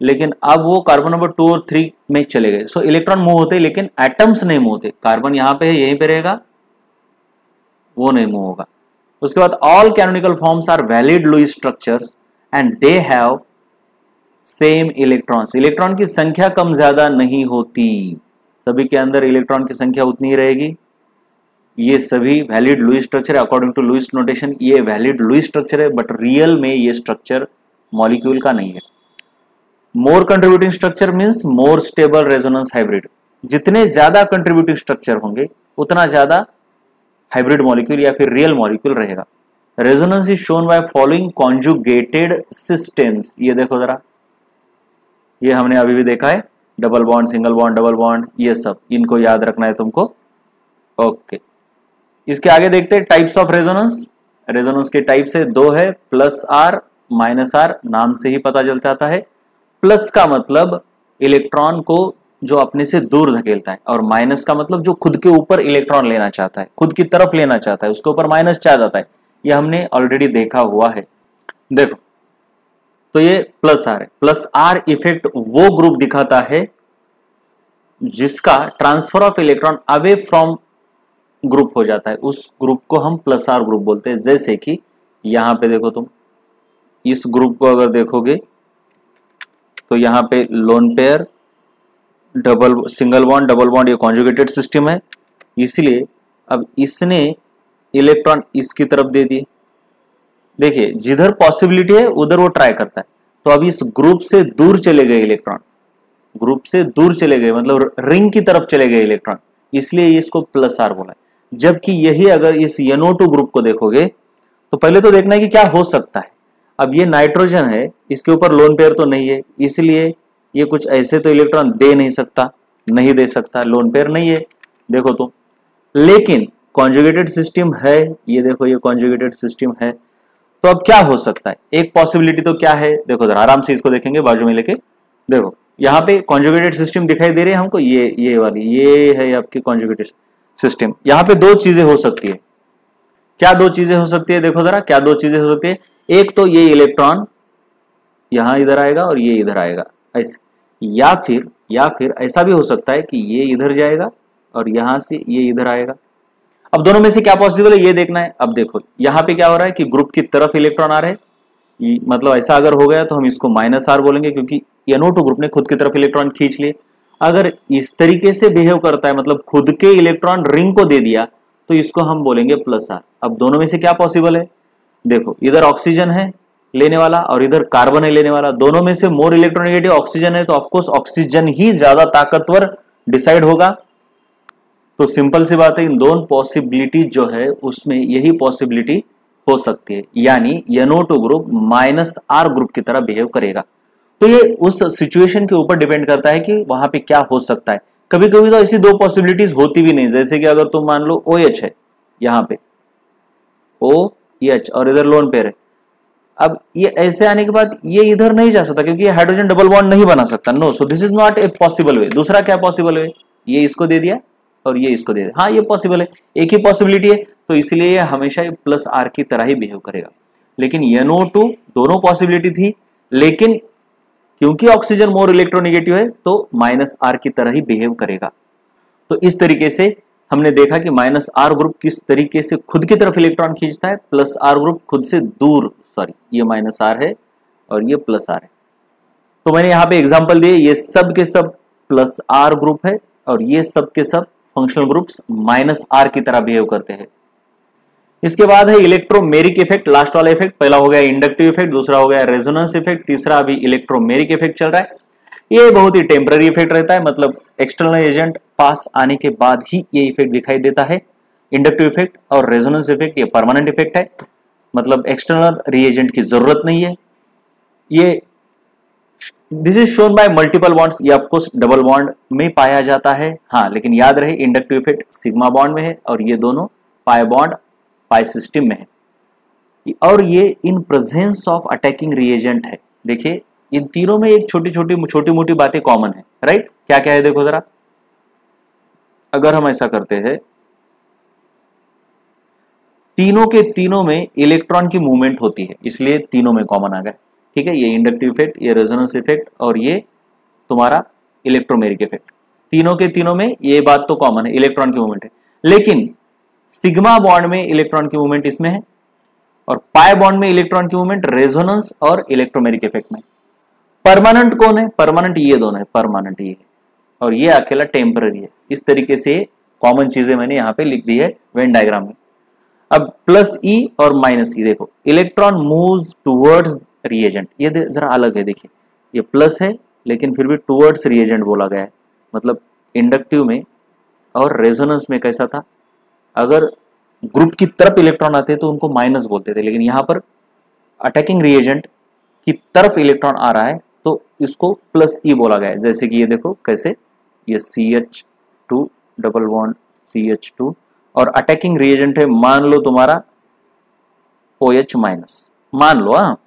लेकिन अब वो कार्बन नंबर 2 और 3 में चले गए। सो इलेक्ट्रॉन मूव होते लेकिन एटम्स नहीं मूव होते। कार्बन यहां पे है, यहीं पे रहेगा, वो नहीं मूव होगा। उसके बाद all canonical forms are valid Lewis structures and they have same electrons. Electron की संख्या कम ज्यादा नहीं होती, सभी के अंदर इलेक्ट्रॉन की संख्या उतनी ही रहेगी। ये सभी वैलिड लुईस स्ट्रक्चर है अकॉर्डिंग टू लुईस नोटेशन। ये वैलिड लुईस स्ट्रक्चर है, बट रियल में ये स्ट्रक्चर मॉलिक्यूल का नहीं है। More contributing structure means more stable resonance hybrid. जितने ज्यादा कंट्रीब्यूटिंग स्ट्रक्चर होंगे उतना ज्यादा हाइब्रिड मॉलिक्यूल या फिर रियल मॉलिक्यूल रहेगा। Resonance is shown by following conjugated systems. ये देखो जरा, ये हमने अभी भी देखा है, double bond, single bond, double bond, ये सब इनको याद रखना है तुमको। ओके, इसके आगे देखते हैं टाइप्स ऑफ रेजोनेंस। रेजोनेंस के टाइप से दो है, प्लस आर माइनस आर, नाम से ही पता चल जाता है। प्लस का मतलब इलेक्ट्रॉन को जो अपने से दूर धकेलता है, और माइनस का मतलब जो खुद के ऊपर इलेक्ट्रॉन लेना चाहता है, खुद की तरफ लेना चाहता है, उसके ऊपर माइनस चार्ज आता है। ये हमने ऑलरेडी देखा हुआ है। देखो तो ये प्लस आर है। प्लस आर इफेक्ट वो ग्रुप दिखाता है जिसका transfer of electron away from group हो जाता है, उस ग्रुप को हम प्लस आर ग्रुप बोलते हैं। जैसे कि यहां पे देखो, तुम इस ग्रुप को अगर देखोगे तो यहां पे lone pair, double, single bond, double bond, ये कॉन्जुगेटेड सिस्टम है। इसलिए अब इसने इलेक्ट्रॉन इसकी तरफ दे दिए। देखिए जिधर पॉसिबिलिटी है उधर वो ट्राई करता है। तो अब इस ग्रुप से दूर चले गए इलेक्ट्रॉन, ग्रुप से दूर चले गए मतलब रिंग की तरफ चले गए इलेक्ट्रॉन, इसलिए इसको प्लस आर बोला है। जबकि यही अगर इस NO2 ग्रुप को देखोगे तो पहले तो देखना है कि क्या हो सकता है। अब ये नाइट्रोजन है, इसके ऊपर लोन पेयर तो नहीं है, इसलिए ये कुछ ऐसे तो इलेक्ट्रॉन दे नहीं सकता, नहीं दे सकता, लोन पेयर नहीं है, देखो तो। लेकिन कॉन्जुगेटेड सिस्टम है, ये देखो ये कॉन्जुगेटेड सिस्टम है। तो अब क्या हो सकता है, एक पॉसिबिलिटी तो क्या है, देखो जरा आराम से इसको देखेंगे बाजू में लेके। देखो यहाँ पे कॉन्जुगेटेड सिस्टम दिखाई दे रही है हमको, ये वाली, ये है आपकी कॉन्जुगेटेड सिस्टम। यहाँ पे दो चीजें हो सकती है। क्या दो चीजें हो सकती है, देखो जरा क्या दो चीजें हो सकती है। एक तो ये इलेक्ट्रॉन यहां इधर आएगा और ये इधर आएगा ऐसे, या फिर ऐसा भी हो सकता है कि ये इधर जाएगा और यहां से ये इधर आएगा। अब दोनों में से क्या पॉसिबल है ये देखना है। अब देखो यहाँ पे क्या हो रहा है कि ग्रुप की तरफ इलेक्ट्रॉन आ रहे हैं, मतलब ऐसा अगर हो गया तो हम इसको माइनस आर बोलेंगे, क्योंकि NO2 ग्रुप ने खुद की तरफ इलेक्ट्रॉन खींच लिए। अगर इस तरीके से बिहेव करता है, मतलब खुद के इलेक्ट्रॉन रिंग को दे दिया, तो इसको हम बोलेंगे प्लस आर। अब दोनों में से क्या पॉसिबल है, देखो इधर ऑक्सीजन है लेने वाला और इधर कार्बन है लेने वाला। दोनों में से मोर इलेक्ट्रोनेगेटिव ऑक्सीजन है, तो ऑफकोर्स ऑक्सीजन ही ज्यादा ताकतवर डिसाइड होगा। तो सिंपल सी बात है, इन दोनों पॉसिबिलिटी जो है उसमें यही पॉसिबिलिटी हो सकती है, यानी NO2 group minus are group की तरह बिहेव करेगा। तो ये उस सिचुएशन के ऊपर डिपेंड करता है कि वहां पे क्या हो सकता है। कभी कभी तो ऐसी दो पॉसिबिलिटीज होती भी नहीं, जैसे कि अगर तुम मान लो OH है, यहाँ पे OH और इधर लोन पेयर है। अब ये ऐसे आने के बाद ये इधर नहीं जा सकता क्योंकि ये हाइड्रोजन डबल बॉन्ड नहीं बना सकता। No, so this is not a possible way. दूसरा क्या पॉसिबल वे, ये इसको दे दिया और ये इसको दे दिया, हाँ ये पॉसिबल है, एक ही पॉसिबिलिटी है, तो इसलिए ये हमेशा प्लस आर की तरह ही बिहेव करेगा। लेकिन NO2 दोनों पॉसिबिलिटी थी, लेकिन क्योंकि ऑक्सीजन मोर इलेक्ट्रोनेगेटिव है तो माइनस आर की तरह ही बिहेव करेगा। तो इस तरीके से हमने देखा कि माइनस आर ग्रुप किस तरीके से खुद की तरफ इलेक्ट्रॉन खींचता है, प्लस आर ग्रुप खुद से दूर, सॉरी ये माइनस आर है और ये प्लस आर है। तो मैंने यहाँ पे एग्जांपल दिए, ये सब के सब प्लस आर ग्रुप है और ये सब के सब फंक्शनल ग्रुप्स माइनस आर की तरह बिहेव करते हैं। इसके बाद है इलेक्ट्रोमेरिक इफेक्ट, लास्ट वाला इफेक्ट। पहला हो गया इंडक्टिव इफेक्ट, दूसरा हो गया रेजोनेंस इफेक्ट, तीसरा अभी इलेक्ट्रोमेरिक इफेक्ट चल रहा है। ये बहुत ही टेम्पररी इफेक्ट रहता है, मतलब एक्सटर्नल एजेंट पास आने के बाद ही ये इफेक्ट दिखाई देता है। इंडक्टिव इफेक्ट और रेजोनेंस इफेक्ट ये परमानेंट इफेक्ट है, मतलब एक्सटर्नल रिएजेंट की जरूरत नहीं है। ये this is shown by multiple bonds, ये ऑफ कोर्स डबल बॉन्ड में पाया जाता है, हाँ, लेकिन याद रहे इंडक्टिव इफेक्ट सिग्मा बॉन्ड में है और ये दोनों पाई बॉन्ड पाई सिस्टम में है, और ये in presence of attacking reagent है। देखिए इन तीनों में एक छोटी मोटी बातें कॉमन है, राइट? क्या क्या है देखो जरा, अगर हम ऐसा करते हैं, तीनों के तीनों में इलेक्ट्रॉन की मूवमेंट होती है, इसलिए तीनों में कॉमन आ गया, ठीक है? ये इंडक्टिव इफेक्ट, ये रेजोनेंस इफेक्ट और ये तुम्हारा इलेक्ट्रोमेरिक इफेक्ट, तीनों के तीनों में ये बात तो कॉमन है, इलेक्ट्रॉन की मूवमेंट है। लेकिन सिग्मा बॉन्ड में इलेक्ट्रॉन की मूवमेंट इसमें है और पाई बॉन्ड में इलेक्ट्रॉन की मूवमेंट रेजोनेंस और इलेक्ट्रोमेरिक इफेक्ट में। परमानेंट कौन है? परमानेंट ये दोनों है, परमानेंट ये है और ये अकेला टेम्पररी है। इस तरीके से कॉमन चीजें मैंने यहाँ पे लिख दी है वेन डायग्राम में। अब प्लस ई और माइनस ई, देखो इलेक्ट्रॉन मूव्स टुवर्ड्स रिएजेंट, ये जरा अलग है, देखिए ये प्लस है लेकिन फिर भी टुवर्ड्स रिएजेंट बोला गया है, मतलब इंडक्टिव में और रेजोनेंस में कैसा था, अगर ग्रुप की तरफ इलेक्ट्रॉन आते तो उनको माइनस बोलते थे, लेकिन यहां पर अटैकिंग रिएजेंट की तरफ इलेक्ट्रॉन आ रहा है तो इसको प्लस ई बोला गया है। जैसे कि ये देखो कैसे, ये CH2 डबल बॉन्ड CH2 और अटैकिंग रिएजेंट है मान लो तुम्हारा OH माइनस, मान लो, हाँ,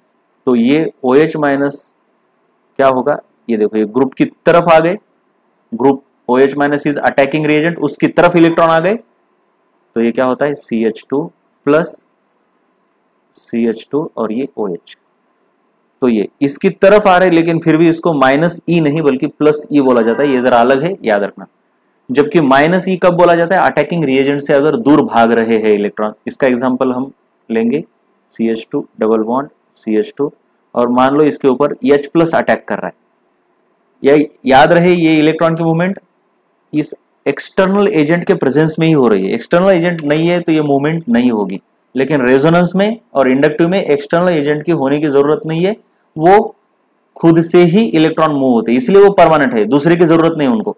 तो ये OH माइनस क्या होगा, ये देखो ये ग्रुप की तरफ आ गए, group OH minus is attacking reagent, उसकी तरफ इलेक्ट्रॉन आ गए तो ये क्या होता है CH2 प्लस CH2 और ये OH, तो ये इसकी तरफ आ रहे लेकिन फिर भी इसको माइनस ई नहीं बल्कि प्लस ई बोला जाता है, ये जरा अलग है, याद रखना। जबकि माइनस ई कब बोला जाता है? अटैकिंग रिएजेंट से अगर दूर भाग रहे हैं इलेक्ट्रॉन। इसका एग्जांपल हम लेंगे CH2 डबल बॉन्ड CH2 और मान लो इसके ऊपर H प्लस अटैक कर रहा है, या याद रहे ये इलेक्ट्रॉन की मूवमेंट इस एक्सटर्नल एजेंट के प्रेजेंस में ही हो रही है, एक्सटर्नल एजेंट नहीं है तो ये मूवमेंट नहीं होगी। लेकिन रेजोनेंस में और इंडक्टिव में एक्सटर्नल एजेंट की होने की जरूरत नहीं है, वो खुद से ही इलेक्ट्रॉन मूव होते हैं, इसलिए वो परमानेंट है, दूसरे की जरूरत नहीं उनको।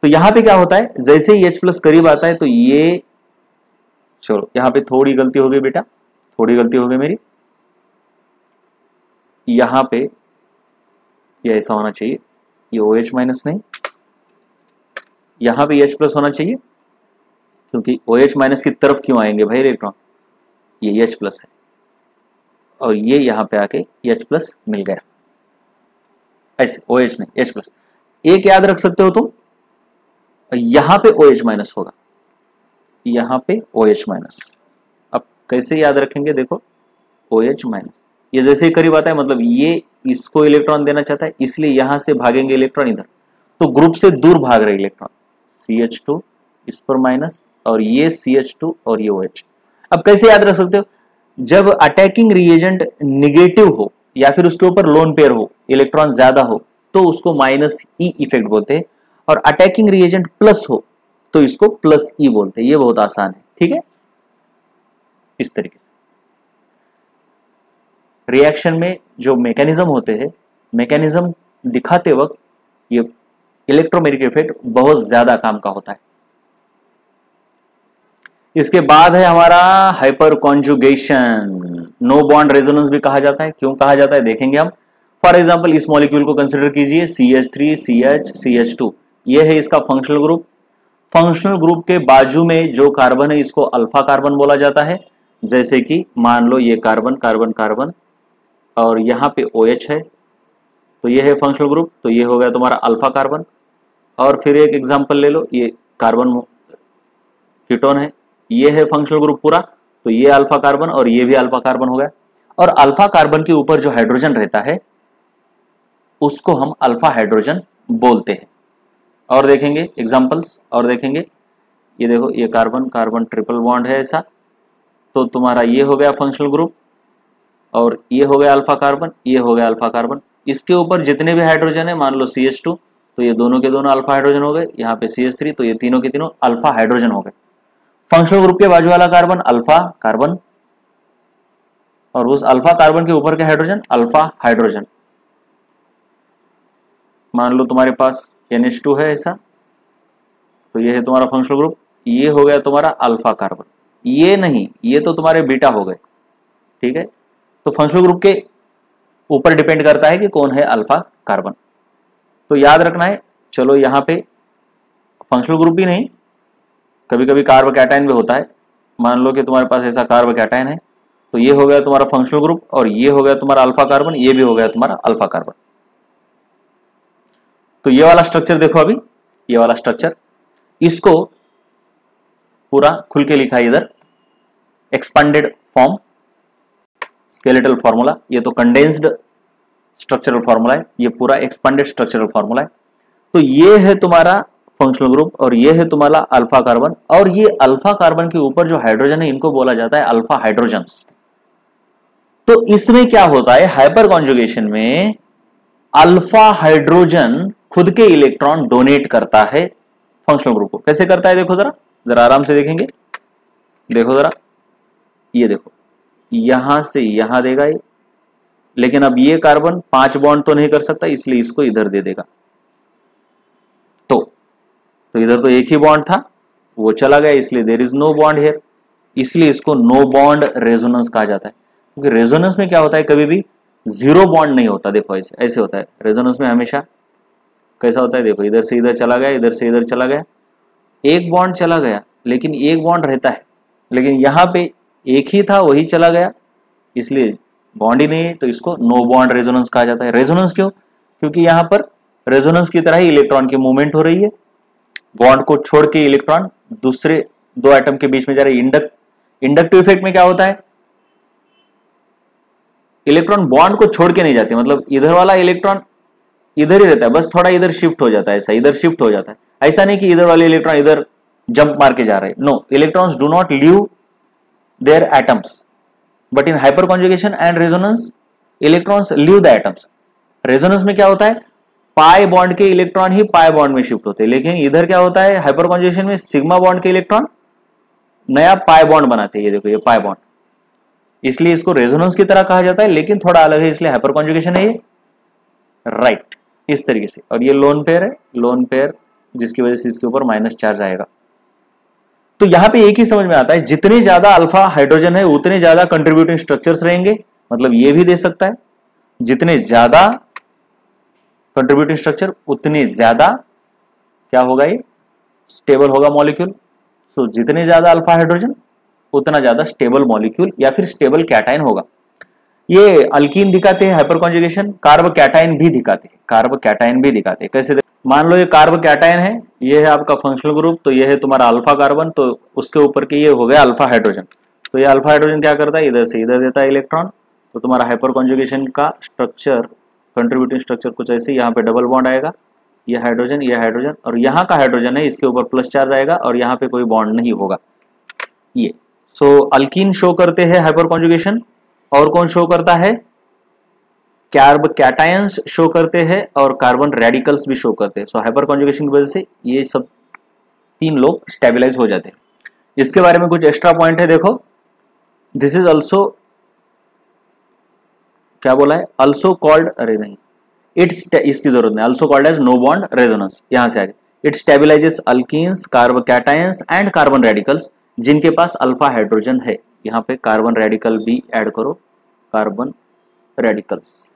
तो यहां पे क्या होता है, जैसे ही H प्लस करीब आता है तो ये, चलो यहां पे थोड़ी गलती हो गई बेटा, थोड़ी गलती हो गई मेरी, यहां पे ये ऐसा होना चाहिए, ये OH माइनस नहीं, यहां पे H प्लस होना चाहिए, क्योंकि OH माइनस की तरफ क्यों आएंगे भाई इलेक्ट्रॉन, ये H प्लस है और ये यहां पे आके H प्लस मिल गया, ऐसे OH नहीं H प्लस। एक याद रख सकते हो तुम, यहां पे OH माइनस होगा, यहां पे OH माइनस। अब कैसे याद रखेंगे, देखो OH माइनस, ये जैसे ही करीब आता है मतलब ये इसको इलेक्ट्रॉन देना चाहता है, इसलिए यहां से भागेंगे इलेक्ट्रॉन इधर, तो ग्रुप से दूर भाग रहे इलेक्ट्रॉन, CH2 इस पर माइनस और ये CH2 और ये OH। अब कैसे याद रख सकते हो, जब अटैकिंग रिएजेंट निगेटिव हो या फिर उसके ऊपर लोन पेयर हो, इलेक्ट्रॉन ज्यादा हो तो उसको माइनस ई इफेक्ट बोलते हैं, और अटैकिंग रिएजेंट प्लस हो तो इसको प्लस ई बोलते हैं। ये बहुत आसान है, ठीक है? इस तरीके से रिएक्शन में जो मैकेनिज्म होते हैं, मैकेनिज्म दिखाते वक्त ये इलेक्ट्रोमेरिक इफेक्ट बहुत ज्यादा काम का होता है। इसके बाद है हमारा hyperconjugation, no bond resonance भी कहा जाता है। क्यों कहा जाता है देखेंगे हम। फॉर एग्जांपल इस मॉलिक्यूल को कंसिडर कीजिए, CH3 CH CH2, ये है इसका फंक्शनल ग्रुप। फंक्शनल ग्रुप के बाजू में जो कार्बन है इसको अल्फा कार्बन बोला जाता है। जैसे कि मान लो ये कार्बन कार्बन कार्बन और यहाँ पे OH है, तो ये है फंक्शनल ग्रुप, तो ये हो गया तुम्हारा अल्फा कार्बन। और फिर एक एग्जांपल ले लो, ये कार्बन कीटोन है, ये है फंक्शनल ग्रुप पूरा, तो ये अल्फा कार्बन और ये भी अल्फा कार्बन हो गया। और अल्फा कार्बन के ऊपर जो हाइड्रोजन रहता है उसको हम अल्फा हाइड्रोजन बोलते हैं। और देखेंगे एग्जांपल्स, और देखेंगे, ये देखो ये कार्बन कार्बन ट्रिपल बॉन्ड है ऐसा, तो तुम्हारा ये हो गया फंक्शनल ग्रुप और ये हो गया अल्फा कार्बन, ये हो गया अल्फा कार्बन। इसके ऊपर जितने भी हाइड्रोजन है, मान लो CH2, तो ये दोनों के दोनों अल्फा हाइड्रोजन हो गए। यहाँ पे CH3, तो ये तीनों के तीनों अल्फा हाइड्रोजन हो गए। फंक्शनल ग्रुप के बाजू वाला कार्बन अल्फा कार्बन और उस अल्फा कार्बन के ऊपर के हाइड्रोजन अल्फा हाइड्रोजन। मान लो तुम्हारे पास NH2 है ऐसा, तो ये है तुम्हारा फंक्शनल ग्रुप, ये हो गया तुम्हारा अल्फा कार्बन, ये नहीं, ये तो तुम्हारे बीटा हो गए, ठीक है। तो फंक्शनल ग्रुप के ऊपर डिपेंड करता है कि कौन है अल्फा कार्बन। तो याद रखना है, चलो यहाँ पे फंक्शनल ग्रुप भी नहीं, कभी कभी कार्ब कैटायन भी होता है। मान लो कि तुम्हारे पास ऐसा कार्ब कैटायन है, तो ये हो गया तुम्हारा फंक्शनल ग्रुप और ये हो गया तुम्हारा अल्फा कार्बन, ये भी हो गया तुम्हारा अल्फा कार्बन। तो ये वाला स्ट्रक्चर देखो, अभी ये वाला स्ट्रक्चर, इसको पूरा खुल के लिखा है इधर, एक्सपांडेड फॉर्म, स्केलेटल फॉर्मूला, ये तो कंडेंस्ड स्ट्रक्चरल फॉर्मूला है, ये पूरा एक्सपांडेड स्ट्रक्चरल फॉर्मूला है। तो ये है तुम्हारा फंक्शनल ग्रुप और ये है तुम्हारा अल्फा कार्बन, और ये अल्फा कार्बन के ऊपर जो हाइड्रोजन है इनको बोला जाता है अल्फा हाइड्रोजन्स। तो इसमें क्या होता है, हाइपर कॉन्जुगेशन में अल्फा हाइड्रोजन खुद के इलेक्ट्रॉन डोनेट करता है फंक्शनल ग्रुप को। कैसे करता है देखो जरा, जरा आराम से देखेंगे, देखो जरा, ये देखो यहां से यहां देगा ये, लेकिन अब ये कार्बन 5 बॉन्ड तो नहीं कर सकता, इसलिए इसको इधर दे देगा। तो इधर तो एक ही बॉन्ड था, वो चला गया, इसलिए there is no bond here, इसलिए इसको नो बॉन्ड रेजोनेंस कहा जाता है। क्योंकि रेजोनेंस में क्या होता है, कभी भी जीरो बॉन्ड नहीं होता। देखो ऐसे ऐसे होता है रेजोनेंस में, हमेशा कैसा होता है, देखो इधर से इधर चला गया, इधर से इधर चला गया, एक बॉन्ड चला गया, लेकिन एक बॉन्ड रहता है, लेकिन यहाँ पे एक ही था वही चला गया, इसलिए बॉन्ड ही नहीं है, तो इसको नो बॉन्ड रेजोनेंस कहा जाता है। रेजोनेंस क्यों, क्योंकि यहाँ पर रेजोनेंस की तरह ही इलेक्ट्रॉन की मूवमेंट हो रही है, बॉन्ड को छोड़ के इलेक्ट्रॉन दूसरे दो एटम के बीच में जा रहे। इंडक्टिव इफेक्ट में क्या होता है, इलेक्ट्रॉन बॉन्ड को छोड़ के नहीं जाते, मतलब इधर वाला इलेक्ट्रॉन इधर ही रहता है, बस थोड़ा इधर शिफ्ट हो जाता है, ऐसा इधर शिफ्ट हो जाता है। ऐसा नहीं कि इधर वाले इलेक्ट्रॉन इधर जंप मार के जा रहे हैं, no, electrons do not leave their atoms, but in hyperconjugation and resonance electrons leave the atoms. Resonance में क्या होता है, पाई बॉन्ड के इलेक्ट्रॉन ही पाई बॉन्ड में शिफ्ट होते हैं, लेकिन इधर क्या होता है, हाइपर कॉन्जुगेशन में सिग्मा बॉन्ड के इलेक्ट्रॉन नया पाई बॉन्ड बनाते हैं, ये देखो ये पाई बॉन्ड, इसलिए इसको रेजोनेंस की तरह कहा जाता है, लेकिन थोड़ा अलग है, इसलिए हाइपर कॉन्जुगेशन है ये, राइट, इस तरीके से। और ये लोन पेयर है, लोन पेयर, जिसकी वजह से इसके ऊपर माइनस चार्ज आएगा। तो यहां पे एक ही समझ में आता है, जितने ज्यादा अल्फा हाइड्रोजन है उतने ज्यादा कंट्रीब्यूटिंग स्ट्रक्चर्स रहेंगे, मतलब ये भी दे सकता है, जितने ज्यादा कंट्रीब्यूटिंग स्ट्रक्चर उतने ज्यादा क्या होगा, ये स्टेबल होगा मॉलिक्यूल। सो जितने ज्यादा अल्फा हाइड्रोजन उतना ज्यादा स्टेबल मॉलिक्यूल या फिर स्टेबल कैटायन होगा। ये अल्कीन दिखाते हैं हाइपर कॉन्जुगेशन, कार्ब कैटायन भी दिखाते हैं, कार्ब कैटायन भी दिखाते हैं। कैसे, मान लो ये कार्ब कैटायन है, ये है आपका फंक्शनल ग्रुप, तो ये है तुम्हारा अल्फा कार्बन, तो उसके ऊपर के ये हो गया अल्फा हाइड्रोजन। तो ये अल्फा हाइड्रोजन क्या करता है, इधर से इधर देता है इलेक्ट्रॉन, तो तुम्हारा हाइपर कॉन्जुगेशन का स्ट्रक्चर, कंट्रीब्यूटिंग स्ट्रक्चर कुछ ऐसे, यहाँ पे डबल बॉन्ड आएगा, ये हाइड्रोजन और यहाँ का हाइड्रोजन है, इसके ऊपर प्लस चार्ज आएगा और यहाँ पे कोई बॉन्ड नहीं होगा ये। सो अल्कीन शो करते हैं हाइपर कॉन्जुगेशन, और कौन शो करता है, कार्ब कैटायंस शो करते हैं और कार्बन रेडिकल्स भी शो करते हैं। सो हाइपर कॉन्जुगेशन की वजह से ये सब तीन लोग स्टेबलाइज हो जाते हैं। इसके बारे में कुछ एक्स्ट्रा पॉइंट है, देखो, दिस इज ऑल्सो, क्या बोला है, अल्सो कॉल्ड, अरे नहीं, इट्स, इसकी जरूरत नहीं, also called as no bond resonance, यहां से आगे, it stabilises alkenes, carbocations and carbon radicals जिनके पास अल्फा हाइड्रोजन है। यहाँ पे कार्बन रेडिकल भी ऐड करो, कार्बन रेडिकल्स,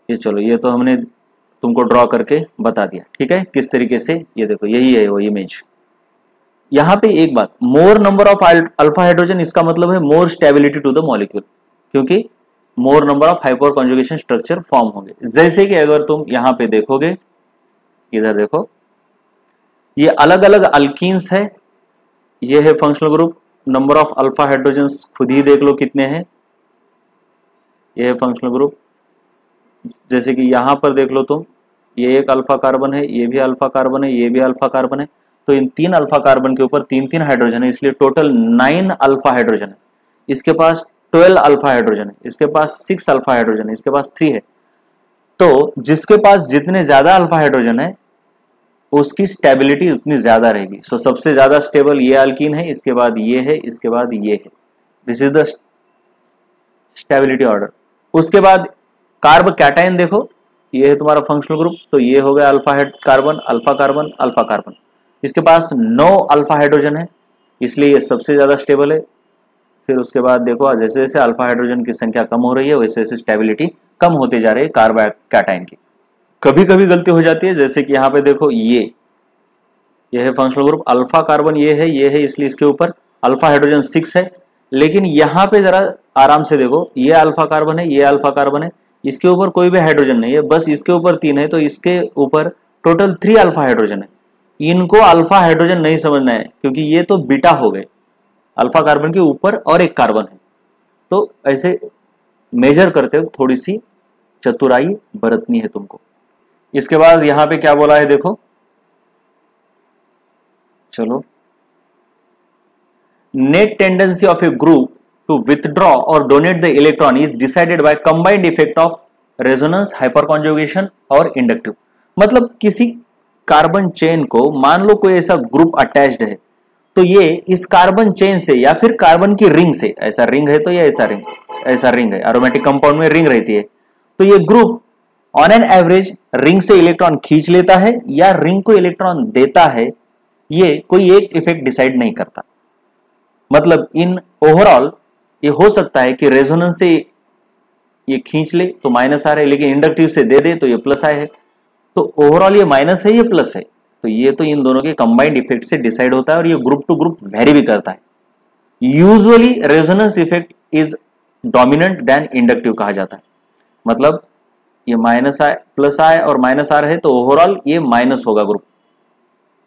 ये चलो, ये तो हमने तुमको ड्रॉ करके बता दिया, ठीक है, किस तरीके से, ये देखो यही है वो इमेज। यहाँ पे एक बात, more number of alpha hydrogen, इसका मतलब है more stability to the molecule, क्योंकि more number of hyperconjugation structure form होंगे। जैसे कि अगर तुम यहाँ पे देखोगे, इधर देखो, ये अलग अलग अल्कीन्स है, ये है functional group, number of alpha hydrogens खुद ही देख लो कितने हैं, ये है फंक्शनल ग्रुप। जैसे कि यहाँ पर देख लो तुम, ये एक अल्फा कार्बन है, ये भी अल्फा कार्बन है, ये भी अल्फा कार्बन है, तो इन 3 अल्फा कार्बन के ऊपर 3-3 हाइड्रोजन है, इसलिए टोटल 9 अल्फा हाइड्रोजन है। इसके पास 12 अल्फा हाइड्रोजन है, इसके पास 6 अल्फा हाइड्रोजन है, इसके पास 3 है। तो जिसके पास जितने ज्यादा अल्फा हाइड्रोजन है उसकी स्टेबिलिटी उतनी ज्यादा रहेगी। सो सबसे ज्यादा स्टेबल ये अल्कीन है, इसके बाद ये है, इसके बाद ये है, this is the stability order. उसके बाद कार्ब कैटायन देखो, ये है तुम्हारा फंक्शनल ग्रुप, तो ये हो गया alpha carbon alpha carbon alpha carbon. इसके पास 9 अल्फा हाइड्रोजन है, इसलिए ये सबसे ज्यादा स्टेबल है। फिर उसके बाद देखो जैसे जैसे अल्फा हाइड्रोजन की संख्या कम हो रही है वैसे वैसे स्टेबिलिटी कम होती जा रही है कार्ब कैटायन की। कभी कभी गलती हो जाती है, जैसे कि यहाँ पे देखो ये है फंक्शनल ग्रुप अल्फा कार्बन, ये है, इसलिए इसके ऊपर अल्फा हाइड्रोजन 6 है। लेकिन यहाँ पे जरा आराम से देखो, ये अल्फा कार्बन है, ये अल्फा कार्बन है, इसके ऊपर कोई भी हाइड्रोजन नहीं है, बस इसके ऊपर 3 है, तो इसके ऊपर टोटल 3 अल्फा हाइड्रोजन है। इनको अल्फा हाइड्रोजन नहीं समझना है क्योंकि ये तो बीटा हो गए, अल्फा कार्बन के ऊपर और एक कार्बन है। तो ऐसे मेजर करते हो थोड़ी सी चतुराई बरतनी है तुमको। इसके बाद यहां पे क्या बोला है देखो, चलो, net tendency of a group to withdraw और donate the electron is decided by combined effect of resonance, hyperconjugation और इंडक्टिव। मतलब किसी कार्बन चेन को मान लो कोई ऐसा ग्रुप अटैच्ड है, तो ये इस कार्बन चेन से या फिर कार्बन की रिंग से, ऐसा रिंग है तो ये ऐसा रिंग है, एरोमेटिक कंपाउंड में रिंग रहती है, तो ये group on an average ring से इलेक्ट्रॉन खींच लेता है या रिंग को इलेक्ट्रॉन देता है, ये कोई एक इफेक्ट डिसाइड नहीं करता। मतलब इन ओवरऑल ये हो सकता है कि रेजोनेंस से ये खींच ले तो माइनस आ रहा है, लेकिन इंडक्टिव से दे दे तो ये प्लस आए है, तो ओवरऑल ये माइनस है ये प्लस है, तो ये तो इन दोनों के कंबाइंड इफेक्ट से डिसाइड होता है और ये ग्रुप टू ग्रुप वेरी भी करता है। Usually resonance effect is dominant than inductive कहा जाता है। मतलब ये माइनस आए प्लस आए और माइनस आ रहे हैं तो ओवरऑल ये माइनस होगा ग्रुप,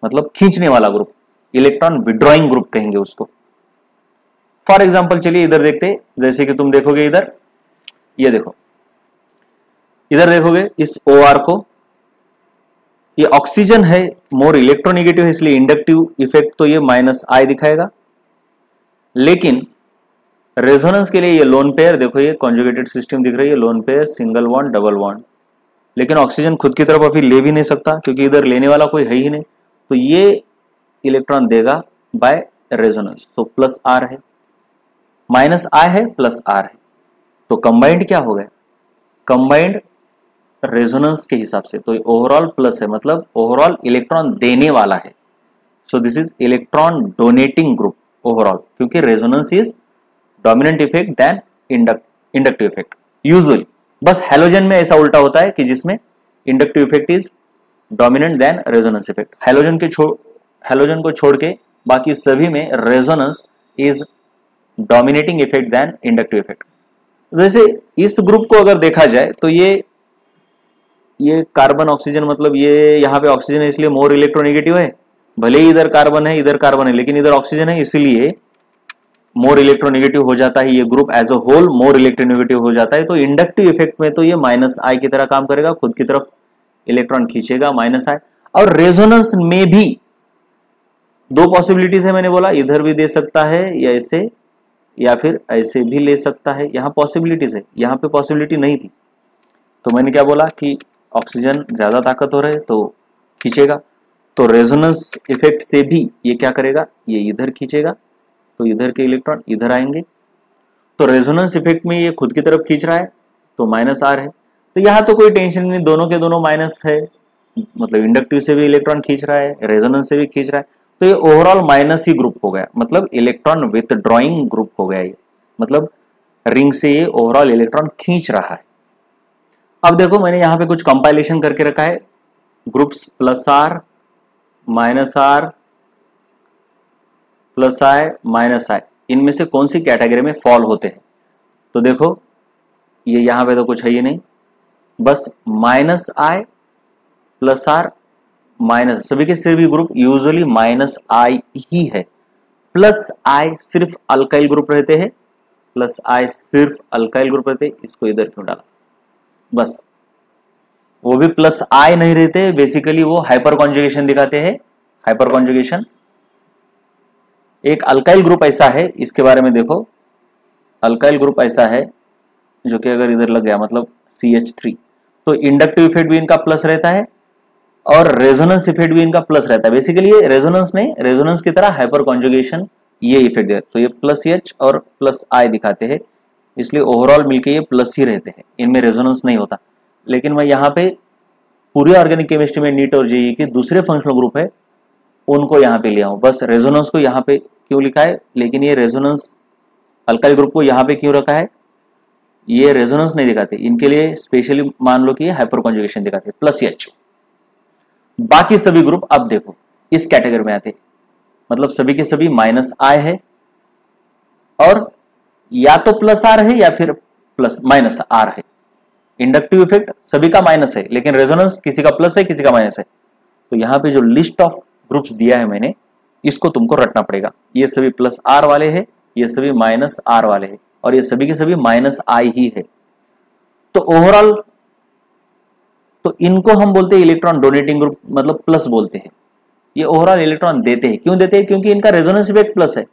मतलब खींचने वाला ग्रुप, इलेक्ट्रॉन विड्रॉइंग ग्रुप कहेंगे उसको। फॉर एग्जाम्पल चलिए इधर देखते, जैसे कि तुम देखोगे इधर, ये देखो इधर देखोगे इस OR को, ये ऑक्सीजन है, मोर इलेक्ट्रोनेगेटिव है, इसलिए इंडक्टिव इफेक्ट तो ये माइनस आई दिखाएगा। लेकिन रेजोनेंस के लिए ये लोन पेयर देखो, ये कॉन्जुगेटेड सिस्टम दिख रही है, lone pair, single bond, double bond. लेकिन ऑक्सीजन खुद की तरफ अभी ले भी नहीं सकता क्योंकि इधर लेने वाला कोई है ही नहीं, तो ये इलेक्ट्रॉन देगा बाय रेजोनेंस, तो प्लस आर है, माइनस आई है प्लस आर है, तो कंबाइंड क्या हो गया, कंबाइंड रेजोनेंस के हिसाब से तो ओवरऑल प्लस है, मतलब ओवरऑल इलेक्ट्रॉन देने वाला है। So this is electron donating group overall, क्योंकि resonance is dominant effect than inductive effect usually. बस हैलोजन में ऐसा उल्टा होता है कि जिसमें inductive effect is dominant than resonance effect. Halogen को छोड़ के बाकी सभी में resonance is dominating effect than inductive effect. वैसे इस ग्रुप को अगर देखा जाए तो ये कार्बन ऑक्सीजन, मतलब ये यहाँ पे ऑक्सीजन है इसलिए मोर इलेक्ट्रोनेगेटिव है, भले ही इधर कार्बन है इधर कार्बन है, लेकिन इधर ऑक्सीजन है इसलिए मोर इलेक्ट्रोनेगेटिव हो जाता है, ये group as a whole more electronegative हो जाता है। तो इंडक्टिव इफेक्ट में तो ये माइनस आई की तरह काम करेगा, खुद की तरफ इलेक्ट्रॉन खींचेगा माइनस आई। और रेजोनेंस में भी 2 पॉसिबिलिटीज है, मैंने बोला इधर भी दे सकता है या ऐसे या फिर ऐसे भी ले सकता है, यहाँ पॉसिबिलिटीज है, यहाँ पे पॉसिबिलिटी नहीं थी, तो मैंने क्या बोला कि ऑक्सीजन ज्यादा ताकतवर है तो खींचेगा, तो रेजोनेंस इफेक्ट से भी ये क्या करेगा, ये इधर खींचेगा, तो इधर के इलेक्ट्रॉन इधर आएंगे, तो रेजोनेंस इफेक्ट में ये खुद की तरफ खींच रहा है तो माइनस आर है, तो यहाँ तो कोई टेंशन नहीं, दोनों के दोनों माइनस है, मतलब इंडक्टिव से भी इलेक्ट्रॉन खींच रहा है, रेजोनेंस से भी खींच रहा है, तो ये ओवरऑल माइनस ही ग्रुप हो गया, मतलब इलेक्ट्रॉन विथड्रॉइंग ग्रुप हो गया ये, मतलब रिंग से ये ओवरऑल इलेक्ट्रॉन खींच रहा है। अब देखो मैंने यहाँ पे कुछ कंपाइलेशन करके रखा है, groups plus R minus R plus I minus I, इनमें से कौन सी कैटेगरी में फॉल होते हैं। तो देखो ये यहाँ पे तो कुछ है ही नहीं, बस minus I plus R minus, सभी के सभी ग्रुप यूजुअली माइनस आई ही है। प्लस आई सिर्फ अल्काइल ग्रुप रहते हैं, प्लस आई सिर्फ अल्काइल ग्रुप रहते हैं, इसको इधर क्यों डाला, बस वो भी प्लस आई नहीं रहते, बेसिकली वो हाइपर कॉन्जुगेशन दिखाते हैं, हाइपर कॉन्जुगेशन। एक अल्काइल ग्रुप ऐसा है, इसके बारे में देखो, अल्काइल ग्रुप ऐसा है जो कि अगर इधर लग गया मतलब CH3, तो इंडक्टिव इफेक्ट भी इनका प्लस रहता है और रेजोनेंस इफेक्ट भी इनका प्लस रहता है। बेसिकली ये रेजोनेंस नहीं, रेजोनेंस की तरह हाइपर कॉन्जुगेशन ये इफेक्ट है, तो ये प्लस H और प्लस I दिखाते हैं, इसलिए ओवरऑल मिलके ये प्लस ही रहते हैं, इनमें रेजोनेंस नहीं होता। लेकिन मैं यहाँ पे पूरी ऑर्गेनिक केमिस्ट्री में नीट और जेईई के दूसरे फंक्शनल ग्रुप है उनको यहाँ पे लिया हूँ, बस रेजोनेंस को यहाँ पे क्यों लिखा है, लेकिन ये रेजोनेंस अल्काइल ग्रुप को यहाँ पे क्यों रखा है, ये रेजोनेंस नहीं दिखाते, इनके लिए स्पेशली मान लो कि ये हाइपर कॉन्जुगेशन दिखाते प्लस एच। बाकी सभी ग्रुप अब देखो इस कैटेगरी में आते, मतलब सभी के सभी माइनस आई है और या तो प्लस आर है या फिर प्लस माइनस आर है। इंडक्टिव इफेक्ट सभी का माइनस है, लेकिन रेजोनेंस किसी का प्लस है किसी का माइनस है। तो यहाँ पे जो लिस्ट ऑफ ग्रुप्स दिया है मैंने, इसको तुमको रटना पड़ेगा। ये सभी प्लस आर वाले हैं, ये सभी माइनस आर वाले हैं, और ये सभी के सभी माइनस आई ही है। तो ओवरऑल तो इनको हम बोलते हैं इलेक्ट्रॉन डोनेटिंग ग्रुप, मतलब प्लस बोलते हैं। ये ओवरऑल इलेक्ट्रॉन देते हैं, क्यों देते हैं, क्योंकि इनका रेजोनेंस इफेक्ट प्लस है।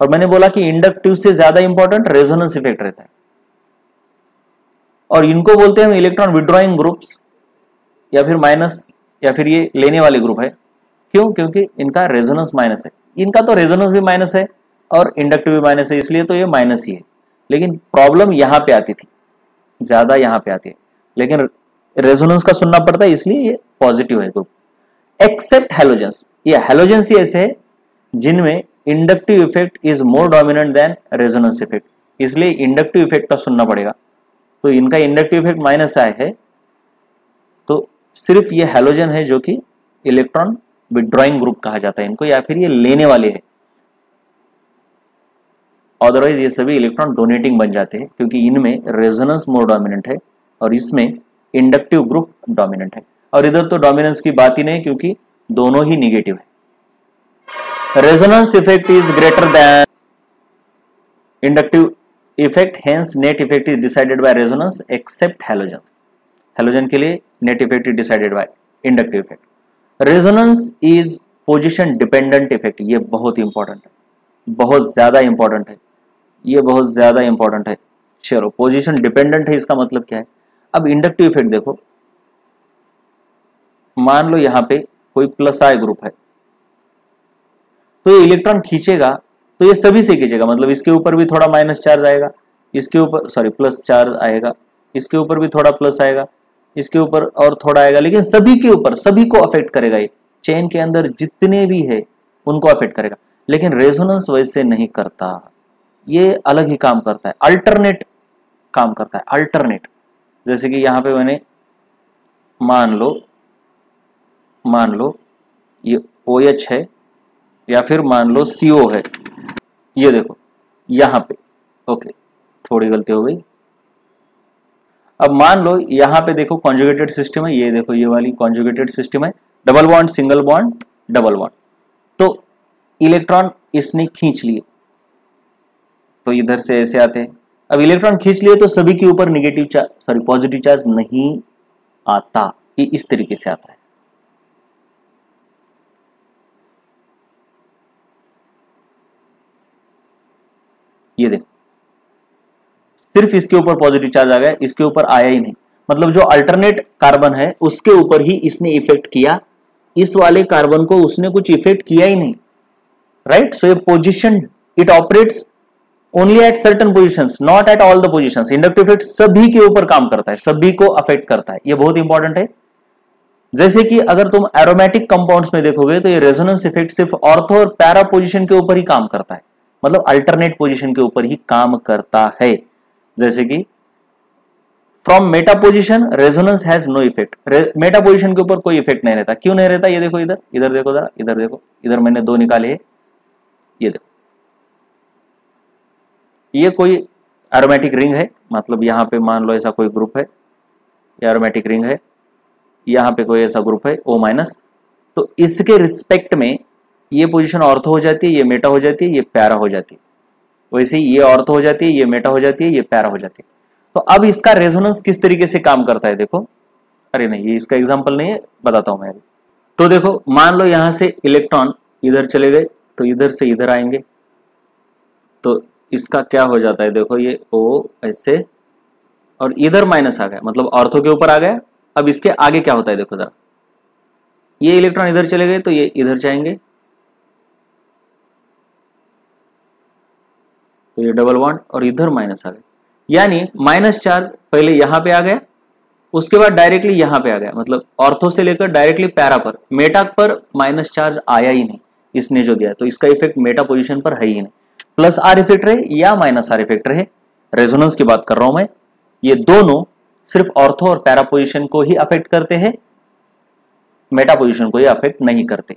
और मैंने बोला कि इंडक्टिव से ज्यादा इंपॉर्टेंट रेजोनेंस इफेक्ट रहता है। और इनको बोलते हैं हम इलेक्ट्रॉन विड्रॉइंग ग्रुप्स, या फिर माइनस, या फिर ये लेने वाले ग्रुप है। क्यों, क्योंकि इनका रेजोनेंस माइनस है। इनका तो रेजोनेंस भी माइनस है और इंडक्टिव भी माइनस है, इसलिए तो ये माइनस ही है। लेकिन प्रॉब्लम यहां पे आती थी, ज्यादा यहां पे आती है, लेकिन रेजोनेंस का सुनना पड़ता है, इसलिए ये पॉजिटिव है ग्रुप। एक्सेप्ट हैलोजेंस, ये हैलोजेंस ही ऐसे है जिनमें inductive effect is more dominant than resonance effect, इसलिए इंडक्टिव इफेक्ट का सुनना पड़ेगा। तो इनका इंडक्टिव इफेक्ट माइनस आई है, तो सिर्फ ये हैलोजन है जो कि इलेक्ट्रॉन विड्रॉइंग ग्रुप कहा जाता है इनको, या फिर ये लेने वाले हैं। अदरवाइज ये सभी इलेक्ट्रॉन डोनेटिंग बन जाते हैं, क्योंकि इनमें रेजोनेंस मोर डोमिनेंट है और इसमें इंडक्टिव ग्रुप डोमिनेंट है। और इधर तो डोमिनेंस की बात ही नहीं, क्योंकि दोनों ही निगेटिव है। Resonance effect is greater than inductive effect, hence net effect is decided by resonance except halogens. Halogen के लिए net effect is decided by inductive effect. Resonance is position dependent effect, ये बहुत इंपॉर्टेंट है, बहुत ज्यादा इंपॉर्टेंट है, ये बहुत ज्यादा इंपॉर्टेंट है। चलो, पोजीशन डिपेंडेंट है, इसका मतलब क्या है। अब इंडक्टिव इफेक्ट देखो, मान लो यहां पे कोई प्लस आई ग्रुप है, तो ये इलेक्ट्रॉन खींचेगा तो ये सभी से खींचेगा, मतलब इसके ऊपर भी थोड़ा माइनस चार्ज आएगा, इसके ऊपर सॉरी प्लस चार्ज आएगा, इसके ऊपर भी थोड़ा प्लस आएगा, इसके ऊपर और थोड़ा आएगा, लेकिन सभी के ऊपर, सभी को अफेक्ट करेगा। ये चेन के अंदर जितने भी है उनको अफेक्ट करेगा। लेकिन रेजोनेंस वैसे नहीं करता, ये अलग ही काम करता है, अल्टरनेट काम करता है, अल्टरनेट। जैसे कि यहां पे मैंने मान लो ये OH है, या फिर मान लो CO है, ये देखो यहां पे, ओके थोड़ी गलती हो गई। अब मान लो यहां पे देखो कॉन्जुगेटेड सिस्टम है, ये देखो ये वाली कॉन्जुगेटेड सिस्टम है, double bond single bond double bond, तो इलेक्ट्रॉन इसने खींच लिए, तो इधर से ऐसे आते हैं। अब इलेक्ट्रॉन खींच लिए तो सभी के ऊपर negative charge sorry positive charge नहीं आता, ये इस तरीके से आता है। ये देखो सिर्फ इसके ऊपर पॉजिटिव चार्ज आ गया, इसके ऊपर आया ही नहीं, मतलब जो अल्टरनेट कार्बन है उसके ऊपर ही इसने इफेक्ट किया, इस वाले कार्बन को उसने कुछ इफेक्ट किया ही नहीं, राइट। सो ये position it operates only at certain positions, not at all the positions. Inductive effect सभी के ऊपर काम करता है, सभी को अफेक्ट करता है, ये बहुत इंपॉर्टेंट है। जैसे कि अगर तुम एरोमेटिक कंपाउंड्स में देखोगे तो ये रेजोनेंस इफेक्ट सिर्फ ऑर्थो और पैरा पोजीशन के ऊपर ही काम करता है, मतलब अल्टरनेट पोजीशन के ऊपर ही काम करता है। जैसे कि from meta position resonance has no effect, meta position के ऊपर कोई इफेक्ट नहीं रहता। क्यों नहीं रहता, ये देखो इधर, इधर देखो जरा, इधर देखो, इधर मैंने दो निकाले हैं, ये देखो ये कोई एरोमेटिक रिंग है, मतलब यहां पे मान लो ऐसा कोई ग्रुप है, ये एरोमेटिक रिंग है, यहां पे कोई ऐसा ग्रुप है O-, तो इसके रिस्पेक्ट में ये पोजीशन ऑर्थो हो जाती है, ये मेटा हो जाती है, ये पैरा हो जाती है। वैसे ही ये ऑर्थो हो जाती है, ये मेटा हो जाती है, ये पैरा हो जाती है। तो अब इसका रेजोनेंस किस तरीके से काम करता है देखो, अरे नहीं ये इसका एग्जांपल नहीं है, बताता हूं मैं अभी। तो देखो मान लो यहां से इलेक्ट्रॉन इधर चले गए, तो इधर से इधर आएंगे, तो इसका क्या हो जाता है देखो, ये O ऐसे और इधर माइनस आ गया, मतलब ऑर्थो के ऊपर आ गया। अब इसके आगे क्या होता है देखो जरा, ये इलेक्ट्रॉन इधर चले गए तो ये इधर जाएंगे, तो ये डबल बॉन्ड और इधर माइनस आ गए। यानी माइनस चार्ज पहले यहां पे आ गया, उसके बाद डायरेक्टली यहां पे आ गया, मतलब ऑर्थो से लेकर डायरेक्टली पैरा पर, मेटा पर माइनस चार्ज आया ही नहीं इसने जो दिया, तो इसका इफेक्ट मेटा पोजीशन पर है ही नहीं। प्लस आर इफेक्ट रहे या माइनस आर इफेक्ट रहे, रेजोनेंस की बात कर रहा हूं मैं, ये दोनों सिर्फ ऑर्थो और पैरा पोजीशन को ही अफेक्ट करते हैं, मेटा पोजीशन को ही अफेक्ट नहीं करते।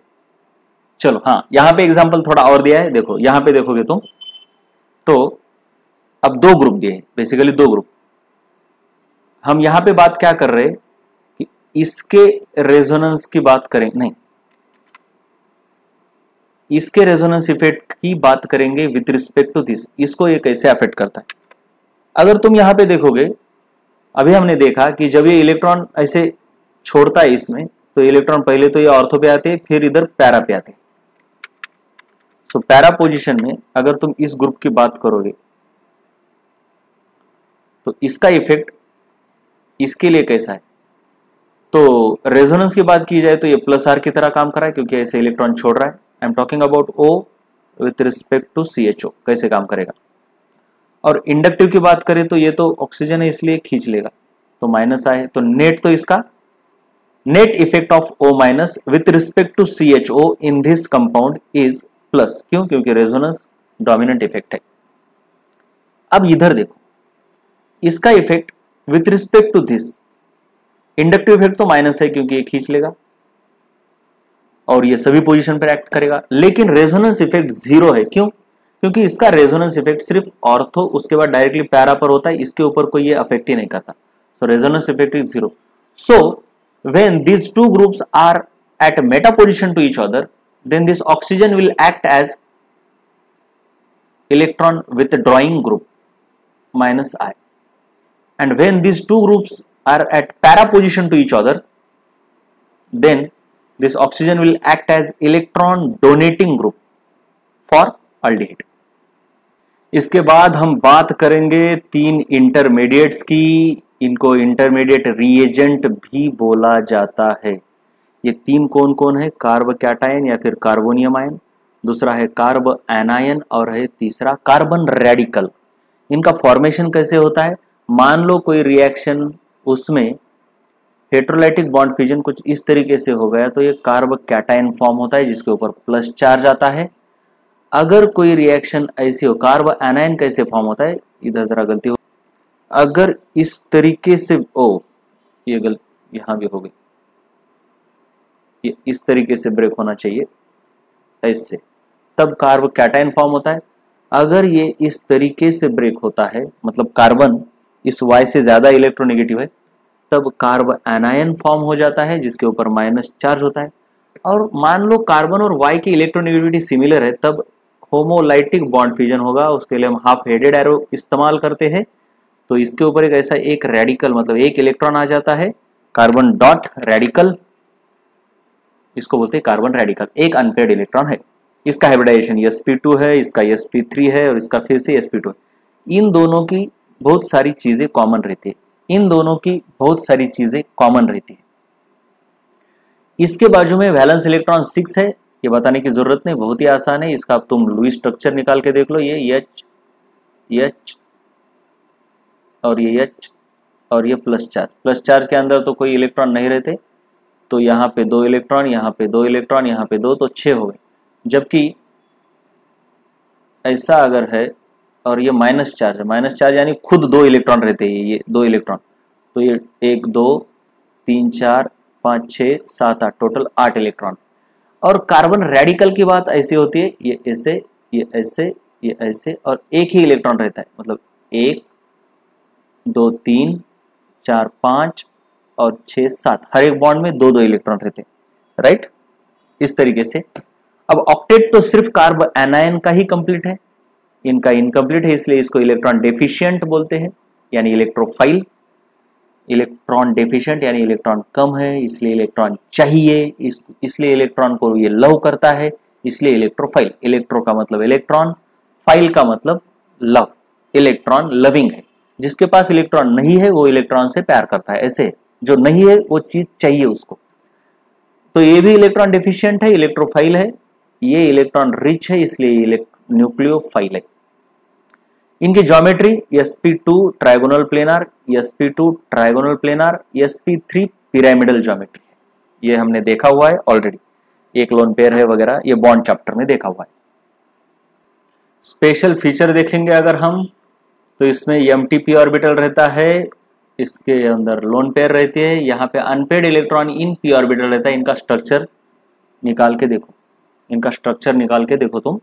चलो हाँ, यहां पे एग्जांपल थोड़ा और दिया है, देखो यहां पे देखोगे तुम तो अब दो ग्रुप दिए हैं, बेसिकली दो ग्रुप। हम यहां पे बात क्या कर रहे हैं कि इसके रेजोनेंस की बात करें, नहीं, इसके रेजोनेंस इफेक्ट की बात करेंगे विथ रिस्पेक्ट टू दिस, इसको ये कैसे अफेक्ट करता है। अगर तुम यहां पे देखोगे, अभी हमने देखा कि जब ये इलेक्ट्रॉन ऐसे छोड़ता है इसमें, तो इलेक्ट्रॉन पहले तो ये ऑर्थो पे आते, फिर इधर पैरा पे आते। सो पैरा पोजीशन में अगर तुम इस ग्रुप की बात करोगे तो इसका इफेक्ट इसके लिए कैसा है, तो रेजोनेंस की बात की जाए तो ये प्लस आर की तरह काम कर रहा है, क्योंकि ऐसे इलेक्ट्रॉन छोड़ रहा है। I am talking about O with respect to CHO, कैसे काम करेगा। और इंडक्टिव की बात करें तो ये तो ऑक्सीजन है इसलिए खींच लेगा, तो माइनस आए, तो नेट तो इसका net effect of O minus with respect to CHO in this compound is plus. क्यों? क्योंकि रेजोनेंस डोमिनेंट इफेक्ट है। अब इधर देखो, इसका effect with respect to this, inductive effect तो माइनस है क्योंकि ये खींच लेगा और ये सभी पोजीशन पर एक्ट करेगा, लेकिन रेजोनेंस इफेक्ट जीरो है। क्यों? क्योंकि इसका रेजोनेंस इफेक्ट सिर्फ ऑर्थो, उसके बाद डायरेक्टली पैरा पर होता है, इसके ऊपर कोई ये अफेक्ट ही नहीं करता। So resonance effect is zero. So when these two groups are at meta position to each other, then this oxygen will act as electron withdrawing group minus I, and when these two groups are at para position to each other, then this oxygen will act as electron donating group for aldehyde. इसके बाद हम बात करेंगे तीन इंटरमीडिएट्स की, इनको इंटरमीडिएट रिएजेंट भी बोला जाता है। ये तीन कौन कौन है? कार्ब कैटायन या फिर कार्बोनियम आयन, दूसरा है कार्ब एनायन और है तीसरा कार्बन रेडिकल। इनका फॉर्मेशन कैसे होता है? मान लो कोई रिएक्शन, उसमें हेट्रोलाइटिक बॉन्ड फ्यूजन कुछ इस तरीके से हो गया, तो ये कार्ब कैटायन फॉर्म होता है जिसके ऊपर प्लस चार्ज आता है। अगर कोई रिएक्शन ऐसी हो, कार्ब एनायन कैसे फॉर्म होता है, इधर जरा गलती हो, अगर इस तरीके से, ओ ये गलती यहां भी हो गई, ये इस तरीके से ब्रेक होना चाहिए ऐसे, तब कार्ब कैटायन फॉर्म होता है। अगर ये इस तरीके से ब्रेक होता है, मतलब कार्बन इस Y से ज्यादा इलेक्ट्रोनेगेटिव है, तब कार्ब एनायन फॉर्म हो जाता है जिसके ऊपर माइनस चार्ज होता है। और मान लो कार्बन और Y की इलेक्ट्रोनेगेटिविटी सिमिलर है, तब होमोलाइटिक बॉन्ड फ्यूजन होगा। उसके लिए हम हाफ हेडेड एरो इस्तेमाल करते हैं। तो इसके ऊपर एक ऐसा एक रेडिकल, मतलब एक इलेक्ट्रॉन आ जाता है, कार्बन डॉट रेडिकल, इसको बोलते हैं कार्बन रेडिकल, एक अनपेयर्ड इलेक्ट्रॉन है। इसका हाइब्रिडाइजेशन sp2 है, इसका sp3 है और इसका फिर से sp2 है। इन दोनों की बहुत सारी चीजें कॉमन रहती है, इन दोनों की बहुत सारी चीजें कॉमन रहती है। इसके बाजू में वैलेंस इलेक्ट्रॉन 6 है, ये बताने की जरूरत नहीं, बहुत ही आसान है। इसका अब तुम लुईस स्ट्रक्चर निकाल के देख लो, ये H और ये H और ये प्लस चार्ज। प्लस चार्ज के अंदर तो कोई इलेक्ट्रॉन नहीं रहते, तो यहाँ पे 2 इलेक्ट्रॉन, यहाँ पे 2 इलेक्ट्रॉन, यहाँ पे 2, तो 6 हो गए। जबकि ऐसा अगर है और ये माइनस चार्ज है, माइनस चार्ज यानी खुद 2 इलेक्ट्रॉन रहते हैं, ये 2 इलेक्ट्रॉन, तो ये 1 2 3 4 5 6 7 8, टोटल 8 इलेक्ट्रॉन। और कार्बन रेडिकल की बात ऐसी होती है, ये ऐसे, ये ऐसे, ये ऐसे, और एक ही इलेक्ट्रॉन रहता है, मतलब 1 2 3 4 5 और 6 7, हर एक बॉन्ड में 2 इलेक्ट्रॉन रहते हैं, राइट, इस तरीके से। अब ऑक्टेट तो सिर्फ कार्ब एनायन का ही कंप्लीट है, इनका इनकम्प्लीट है, इसलिए इसको इलेक्ट्रॉन डेफिशिएंट बोलते हैं, यानी इलेक्ट्रोफाइल। इलेक्ट्रॉन डेफिशिएंट यानी इलेक्ट्रॉन कम है, इसलिए इलेक्ट्रॉन चाहिए, इसलिए इलेक्ट्रॉन को ये लव करता है, इसलिए इलेक्ट्रोफाइल। इलेक्ट्रो का मतलब इलेक्ट्रॉन, फाइल का मतलब लव, इलेक्ट्रॉन लविंग है। जिसके पास इलेक्ट्रॉन नहीं है वो इलेक्ट्रॉन से प्यार करता है, ऐसे जो नहीं है वो चीज चाहिए उसको। तो ये भी इलेक्ट्रॉन डेफिशिएंट है, इलेक्ट्रोफाइल है। ये इलेक्ट्रॉन रिच है, इसलिए न्यूक्लियोफाइल है। इनकी geometry sp2 trigonal planar, sp2 trigonal planar, sp3 pyramidal geometry है। ये हमने देखा हुआ है ऑलरेडी, एक लोन पेयर है वगैरह, ये बॉन्ड चैप्टर में देखा हुआ है। स्पेशल फीचर देखेंगे अगर हम, तो इसमें mtp ऑर्बिटल रहता है, इसके अंदर लोन पेयर रहती है, यहाँ पे unpaired electron in p orbital रहता है। इनका स्ट्रक्चर निकाल के देखो, इनका स्ट्रक्चर निकाल के देखो तुम।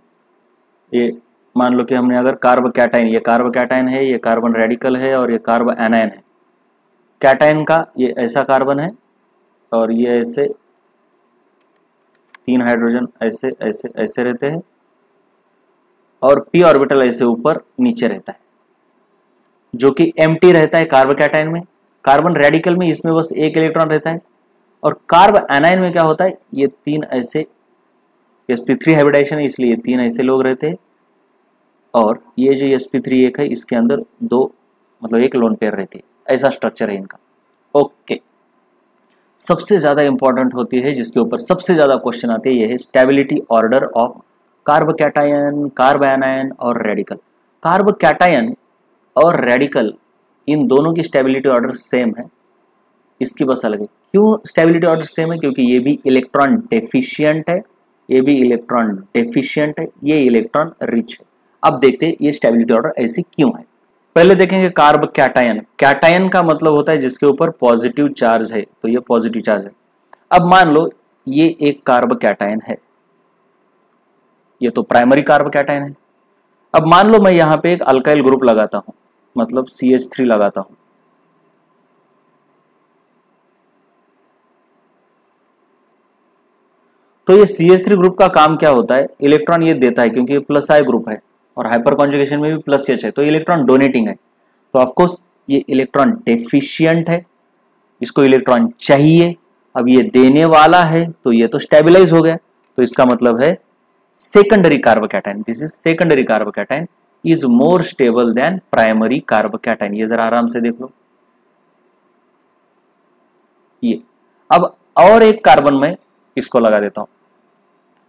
ये मान लो कि हमने अगर कार्ब कैटाइन, ये कार्ब कैटाइन है, ये कार्बन रेडिकल है और ये कार्ब एनायन है। कैटाइन का ये ऐसा कार्बन है और ये ऐसे 3 हाइड्रोजन ऐसे ऐसे ऐसे रहते हैं और p ऑर्बिटल ऐसे ऊपर नीचे रहता है, जो कि एम्प्टी रहता है कार्ब कैटाइन में। कार्बन रेडिकल में इसमें बस एक इलेक्ट्रॉन रहता है और कार्ब एनायन में क्या होता है, ये 3 ऐसे sp3 हाइब्रिडाइजेशन है इसलिए 3 ऐसे लोग रहते हैं और ये जो sp3 एक है इसके अंदर 2 मतलब एक लोन पेयर रहती है। ऐसा स्ट्रक्चर है इनका। ओके, सबसे ज्यादा इंपॉर्टेंट होती है जिसके ऊपर सबसे ज्यादा क्वेश्चन आते हैं, ये है stability order of carb cation, carb anion और रेडिकल। कार्ब कैटायन और रेडिकल इन दोनों की स्टेबिलिटी ऑर्डर सेम है, इसकी बस अलग है। क्यों स्टेबिलिटी ऑर्डर सेम है? क्योंकि ये भी इलेक्ट्रॉन डेफिशिएंट है, ये भी इलेक्ट्रॉन डेफिशिएंट है, ये इलेक्ट्रॉन रिच है। अब देखते हैं ये स्टेबिलिटी ऑर्डर ऐसी क्यों है। पहले देखेंगे कार्ब कैटायन। कैटायन का मतलब होता है जिसके ऊपर पॉजिटिव चार्ज है, तो ये पॉजिटिव चार्ज है। अब मान लो ये एक कार्ब कैटायन है, ये तो प्राइमरी कार्ब कैटायन है। अब मान लो मैं यहां पे एक अल्काइल ग्रुप लगाता हूं, मतलब CH3 लगाता हूं, तो ये CH3 ग्रुप का काम क्या होता है, इलेक्ट्रॉन ये देता है क्योंकि ये प्लस आई ग्रुप है और हाइपर कॉन्जुगेशन में भी प्लस H है, तो इलेक्ट्रॉन डोनेटिंग है। तो ऑफकोर्स ये इलेक्ट्रॉन डेफिशिएंट है, इसको इलेक्ट्रॉन चाहिए। अब ये देने वाला है तो ये तो स्टेबलाइज हो गया, तो इसका मतलब है secondary carb cation, this is secondary carb cation is more stable then primary carb cation. ये जरा आराम से देख लो। ये अब और एक कार्बन में इसको लगा देता हूं,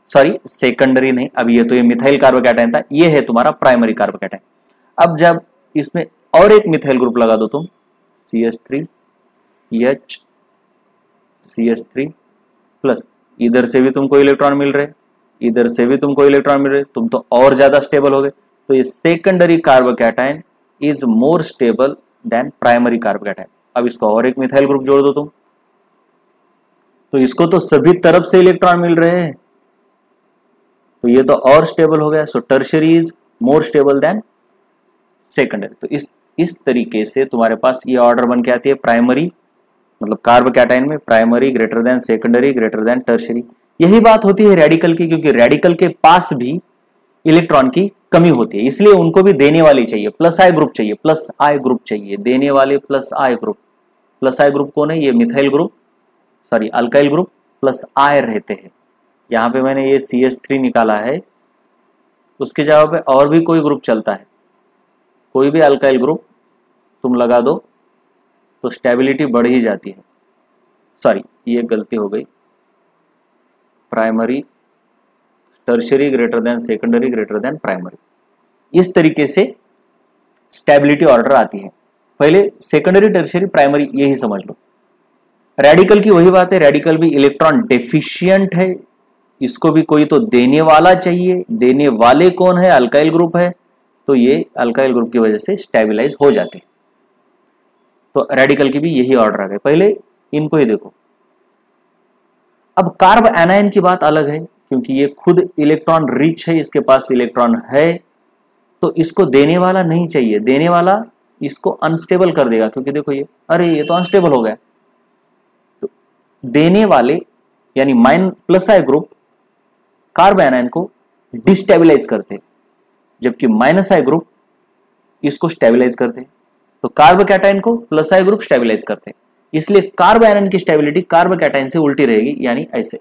सॉरी सेकेंडरी नहीं, अब ये तो ये मिथाइल कार्ब कैटायन था, ये है तुम्हारा प्राइमरी कार्ब कैटायन। अब जब इसमें और एक मिथाइल ग्रुप लगा दो तुम, CH3 H CH3 प्लस, इधर से भी तुमको इलेक्ट्रॉन मिल रहे, इधर से भी तुमको इलेक्ट्रॉन मिल रहे, तुम तो और ज्यादा स्टेबल हो गए। तो ये secondary carb cation is more stable then primary carb cation. अब इसको और एक मिथाइल ग्रुप जोड़ दो तुम, तो इसको तो सभी तरफ से इलेक्ट्रॉन मिल रहे हैं, तो ये तो और स्टेबल हो गया। So tertiary is more stable than secondary. तो इस तरीके से तुम्हारे पास ये ऑर्डर बन के आती है। प्राइमरी मतलब कार्ब कैटायन में primary greater than secondary greater than tertiary. यही बात होती है रेडिकल की, क्योंकि रेडिकल के पास भी इलेक्ट्रॉन की कमी होती है, इसलिए उनको भी देने वाली चाहिए, प्लस आई ग्रुप चाहिए, प्लस आई ग्रुप चाहिए, देने वाले plus I group. Plus I group कौन है? ये methyl group, sorry alkyl group plus I रहते हैं। यहाँ पे मैंने ये CH3 निकाला है, उसके जगह पे और भी कोई ग्रुप चलता है, कोई भी अल्काइल ग्रुप तुम लगा दो तो स्टेबिलिटी बढ़ ही जाती है। सॉरी ये गलती हो गई, primary tertiary greater than secondary greater than primary, इस तरीके से स्टेबिलिटी ऑर्डर आती है। पहले सेकेंडरी टर्शियरी प्राइमरी यही समझ लो। रेडिकल की वही बात है, रेडिकल भी इलेक्ट्रॉन डेफिशिएंट है, इसको भी कोई तो देने वाला चाहिए, देने वाले कौन है? अल्काइल ग्रुप है, तो ये अल्काइल ग्रुप की वजह से स्टेबलाइज हो जाते हैं। तो रेडिकल की भी यही ऑर्डर आ गए, पहले इनको ही देखो। अब कार्ब एनायन की बात अलग है, क्योंकि ये खुद इलेक्ट्रॉन रिच है, इसके पास इलेक्ट्रॉन है, तो इसको देने वाला नहीं चाहिए, देने वाला इसको अनस्टेबल कर देगा, क्योंकि देखो ये, अरे ये तो अनस्टेबल हो गया। तो देने वाले यानी mine plus I group carb anion को डिस्टेबलाइज करते, जबकि माइनस आई ग्रुप इसको स्टेबलाइज करते। तो कार्ब कैटायन को प्लस आई ग्रुप स्टेबलाइज करते, इसलिए कार्ब एनायन की स्टेबिलिटी कार्ब कैटायन से उल्टी रहेगी, यानी ऐसे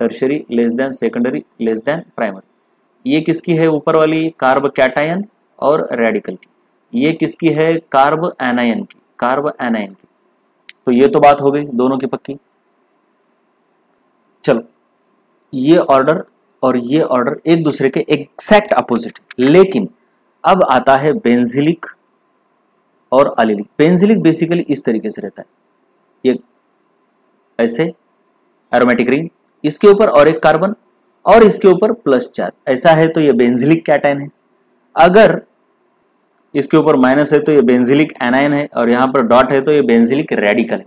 tertiary less than secondary less than primary. ये किसकी है? ऊपर वाली कार्ब कैटायन और रेडिकल की। ये किसकी है? कार्ब एनायन की, कार्ब एनायन की। तो ये तो बात हो गई दोनों की पक्की। चलो ये ऑर्डर और ये ऑर्डर एक दूसरे के एग्जैक्ट अपोजिट, लेकिन अब आता है बेंजिलिक और अलिलिक। बेंजिलिक बेसिकली इस तरीके से रहता है, ये ऐसे एरोमेटिक रिंग, इसके ऊपर और एक कार्बन और इसके ऊपर प्लस चार्ज, ऐसा है तो ये बेंजिलिक कैटायन है। अगर इसके ऊपर माइनस है तो ये बेंजिलिक एनायन है, और यहां पर डॉट है तो ये बेंजिलिक रेडिकल है।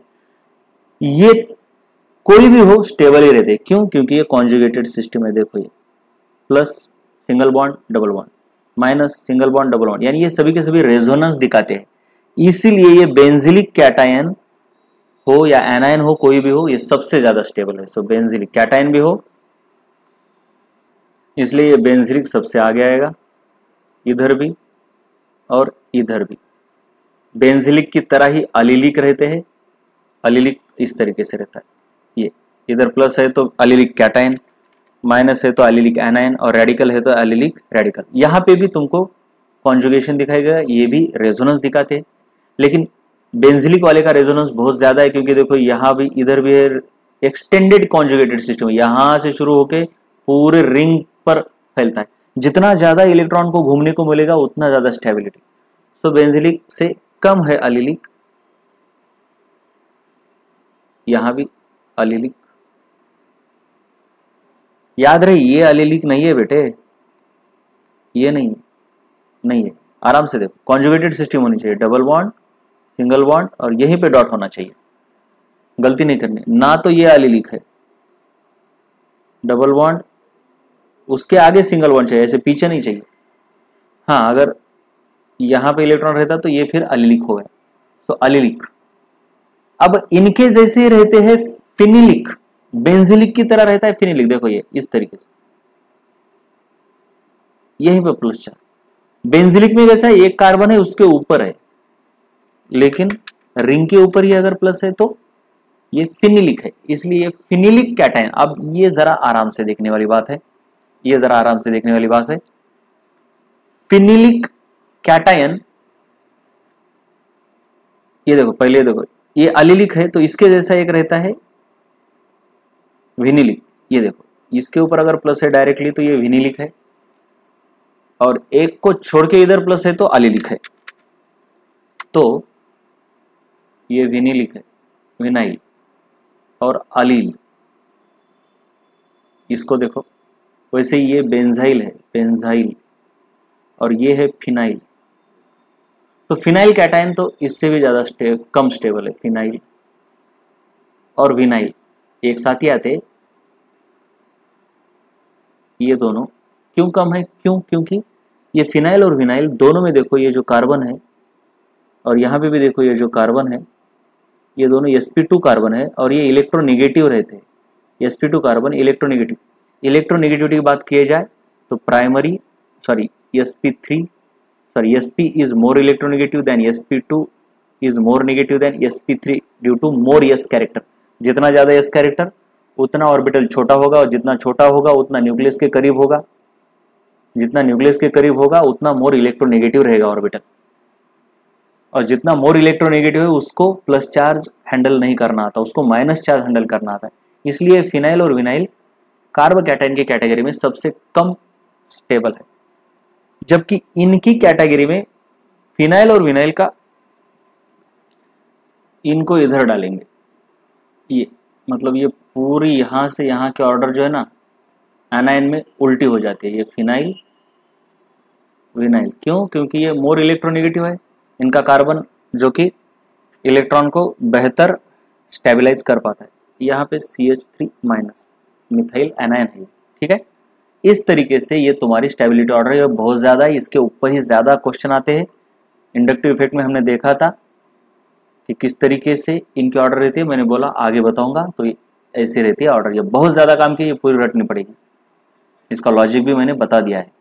ये कोई भी हो स्टेबल ही रहते, क्यों? क्योंकि ये कॉन्जुगेटेड सिस्टम है। देखो ये plus single bond double bond, minus single bond double bond, यानी ये सभी के सभी रेजोनेंस दिखाते हैं। इसीलिए ये बेंजिलिक कैटायन हो या एनायन हो, कोई भी हो, ये सबसे ज्यादा स्टेबल है। सो बेंजिलिक कैटायन भी हो, इसलिए ये बेंजिलिक सबसे आगे आएगा, इधर भी और इधर भी। बेंजिलिक की तरह ही अलिलिक रहते हैं, अलिलिक इस तरीके से रहता है। ये इधर प्लस है तो अलिलिक कैटायन, माइनस है तो अलिलिक एनायन, और रेडिकल है तो अलिलिक रेडिकल। यहाँ पे भी तुमको कॉन्जुगेशन दिखाएगा, ये भी रेजोनेंस दिखाते हैं, लेकिन बेंजिलिक वाले का रेजोनेंस बहुत ज्यादा है, क्योंकि देखो यहाँ भी इधर भी एक्सटेंडेड कॉन्जुगेटेड सिस्टम, यहां से शुरू होके पूरे रिंग पर फैलता है। जितना ज्यादा इलेक्ट्रॉन को घूमने को मिलेगा उतना ज्यादा स्टेबिलिटी। सो बेंजिलिक से कम है अलिलिक, यहां भी अलिलिक। याद रहे ये अलिलिक नहीं है बेटे, ये नहीं है, नहीं है। आराम से देखो, कॉन्जुगेटेड सिस्टम होनी चाहिए, डबल बॉन्ड सिंगल बॉन्ड और यहीं पे डॉट होना चाहिए, गलती नहीं करनी। ना तो ये अलिलिक है, डबल बॉन्ड उसके आगे सिंगल बॉन्ड चाहिए, ऐसे पीछे नहीं चाहिए। हाँ, अगर यहां पे इलेक्ट्रॉन रहता तो ये फिर अलिलिक हो गया। सो अलिलिक। अब इनके जैसे रहते हैं फिनिलिक, बेंजिलिक की तरह रहता है फिनिलिक। देखो ये इस तरीके से, यहीं पे प्लस चार्ज। बेंजिलिक में जैसा एक कार्बन है उसके ऊपर है, लेकिन रिंग के ऊपर ही अगर प्लस है तो ये फिनिलिक है, इसलिए फिनिलिक कैटायन। अब ये जरा आराम से देखने वाली बात है, ये जरा आराम से देखने वाली बात है। फिनिलिक कैटायन, ये देखो, पहले देखो ये अलिलिक है तो इसके जैसा एक रहता है विनिलिक। ये देखो इसके ऊपर अगर प्लस है डायरेक्टली तो ये विनिलिक है, और एक को छोड़ के इधर प्लस है तो अलिलिक है, तो ये विनिलिक है, विनाइल और अलील। इसको देखो, वैसे ये बेंजाइल है, बेंजाइल, और ये है फिनाइल। तो फिनाइल कैटायन तो इससे भी ज्यादा कम स्टेबल है। फिनाइल और विनाइल एक साथ ही आते, ये दोनों क्यों कम है? क्यों? क्योंकि ये फिनाइल और विनाइल दोनों में देखो ये जो कार्बन है, और यहाँ पे भी देखो ये जो कार्बन है, ये दोनों sp2 कार्बन है, और ये इलेक्ट्रोनेगेटिव रहते हैं। sp2 carbon electronegative. इलेक्ट्रोनेगेटिविटी की बात किया जाए तो primary sp is more electronegative than sp2 is more negative than sp3 due to more s character. जितना ज्यादा s कैरेक्टर उतना ऑर्बिटल छोटा होगा, और जितना छोटा होगा उतना न्यूक्लियस के करीब होगा, जितना न्यूक्लियस के करीब होगा उतना मोर इलेक्ट्रोनेगेटिव रहेगा ऑर्बिटल, और जितना मोर इलेक्ट्रोनेगेटिव है उसको प्लस चार्ज हैंडल नहीं करना आता, उसको माइनस चार्ज हैंडल करना आता है। इसलिए फिनाइल और विनाइल कार्बोकैटायन की कैटेगरी में सबसे कम स्टेबल है, जबकि इनकी कैटेगरी में फिनाइल और विनाइल का, इनको इधर डालेंगे, ये मतलब ये पूरी यहां से यहां के ऑर्डर जो है ना एनायन में उल्टी हो जाती है। ये फिनाइल विनाइल, क्यों? क्योंकि ये मोर इलेक्ट्रोनेगेटिव है, इनका कार्बन जो कि इलेक्ट्रॉन को बेहतर स्टेबलाइज कर पाता है। यहाँ पे CH3 माइनस मिथाइल एनायन है, ठीक है। इस तरीके से ये तुम्हारी स्टेबिलिटी ऑर्डर है, बहुत ज़्यादा है, इसके ऊपर ही ज़्यादा क्वेश्चन आते हैं। इंडक्टिव इफेक्ट में हमने देखा था कि किस तरीके से इनके ऑर्डर रहती है, मैंने बोला आगे बताऊंगा। तो ये ऐसी रहती है ऑर्डर, ये बहुत ज़्यादा काम की, ये पूरी रटनी पड़ेगी, इसका लॉजिक भी मैंने बता दिया है।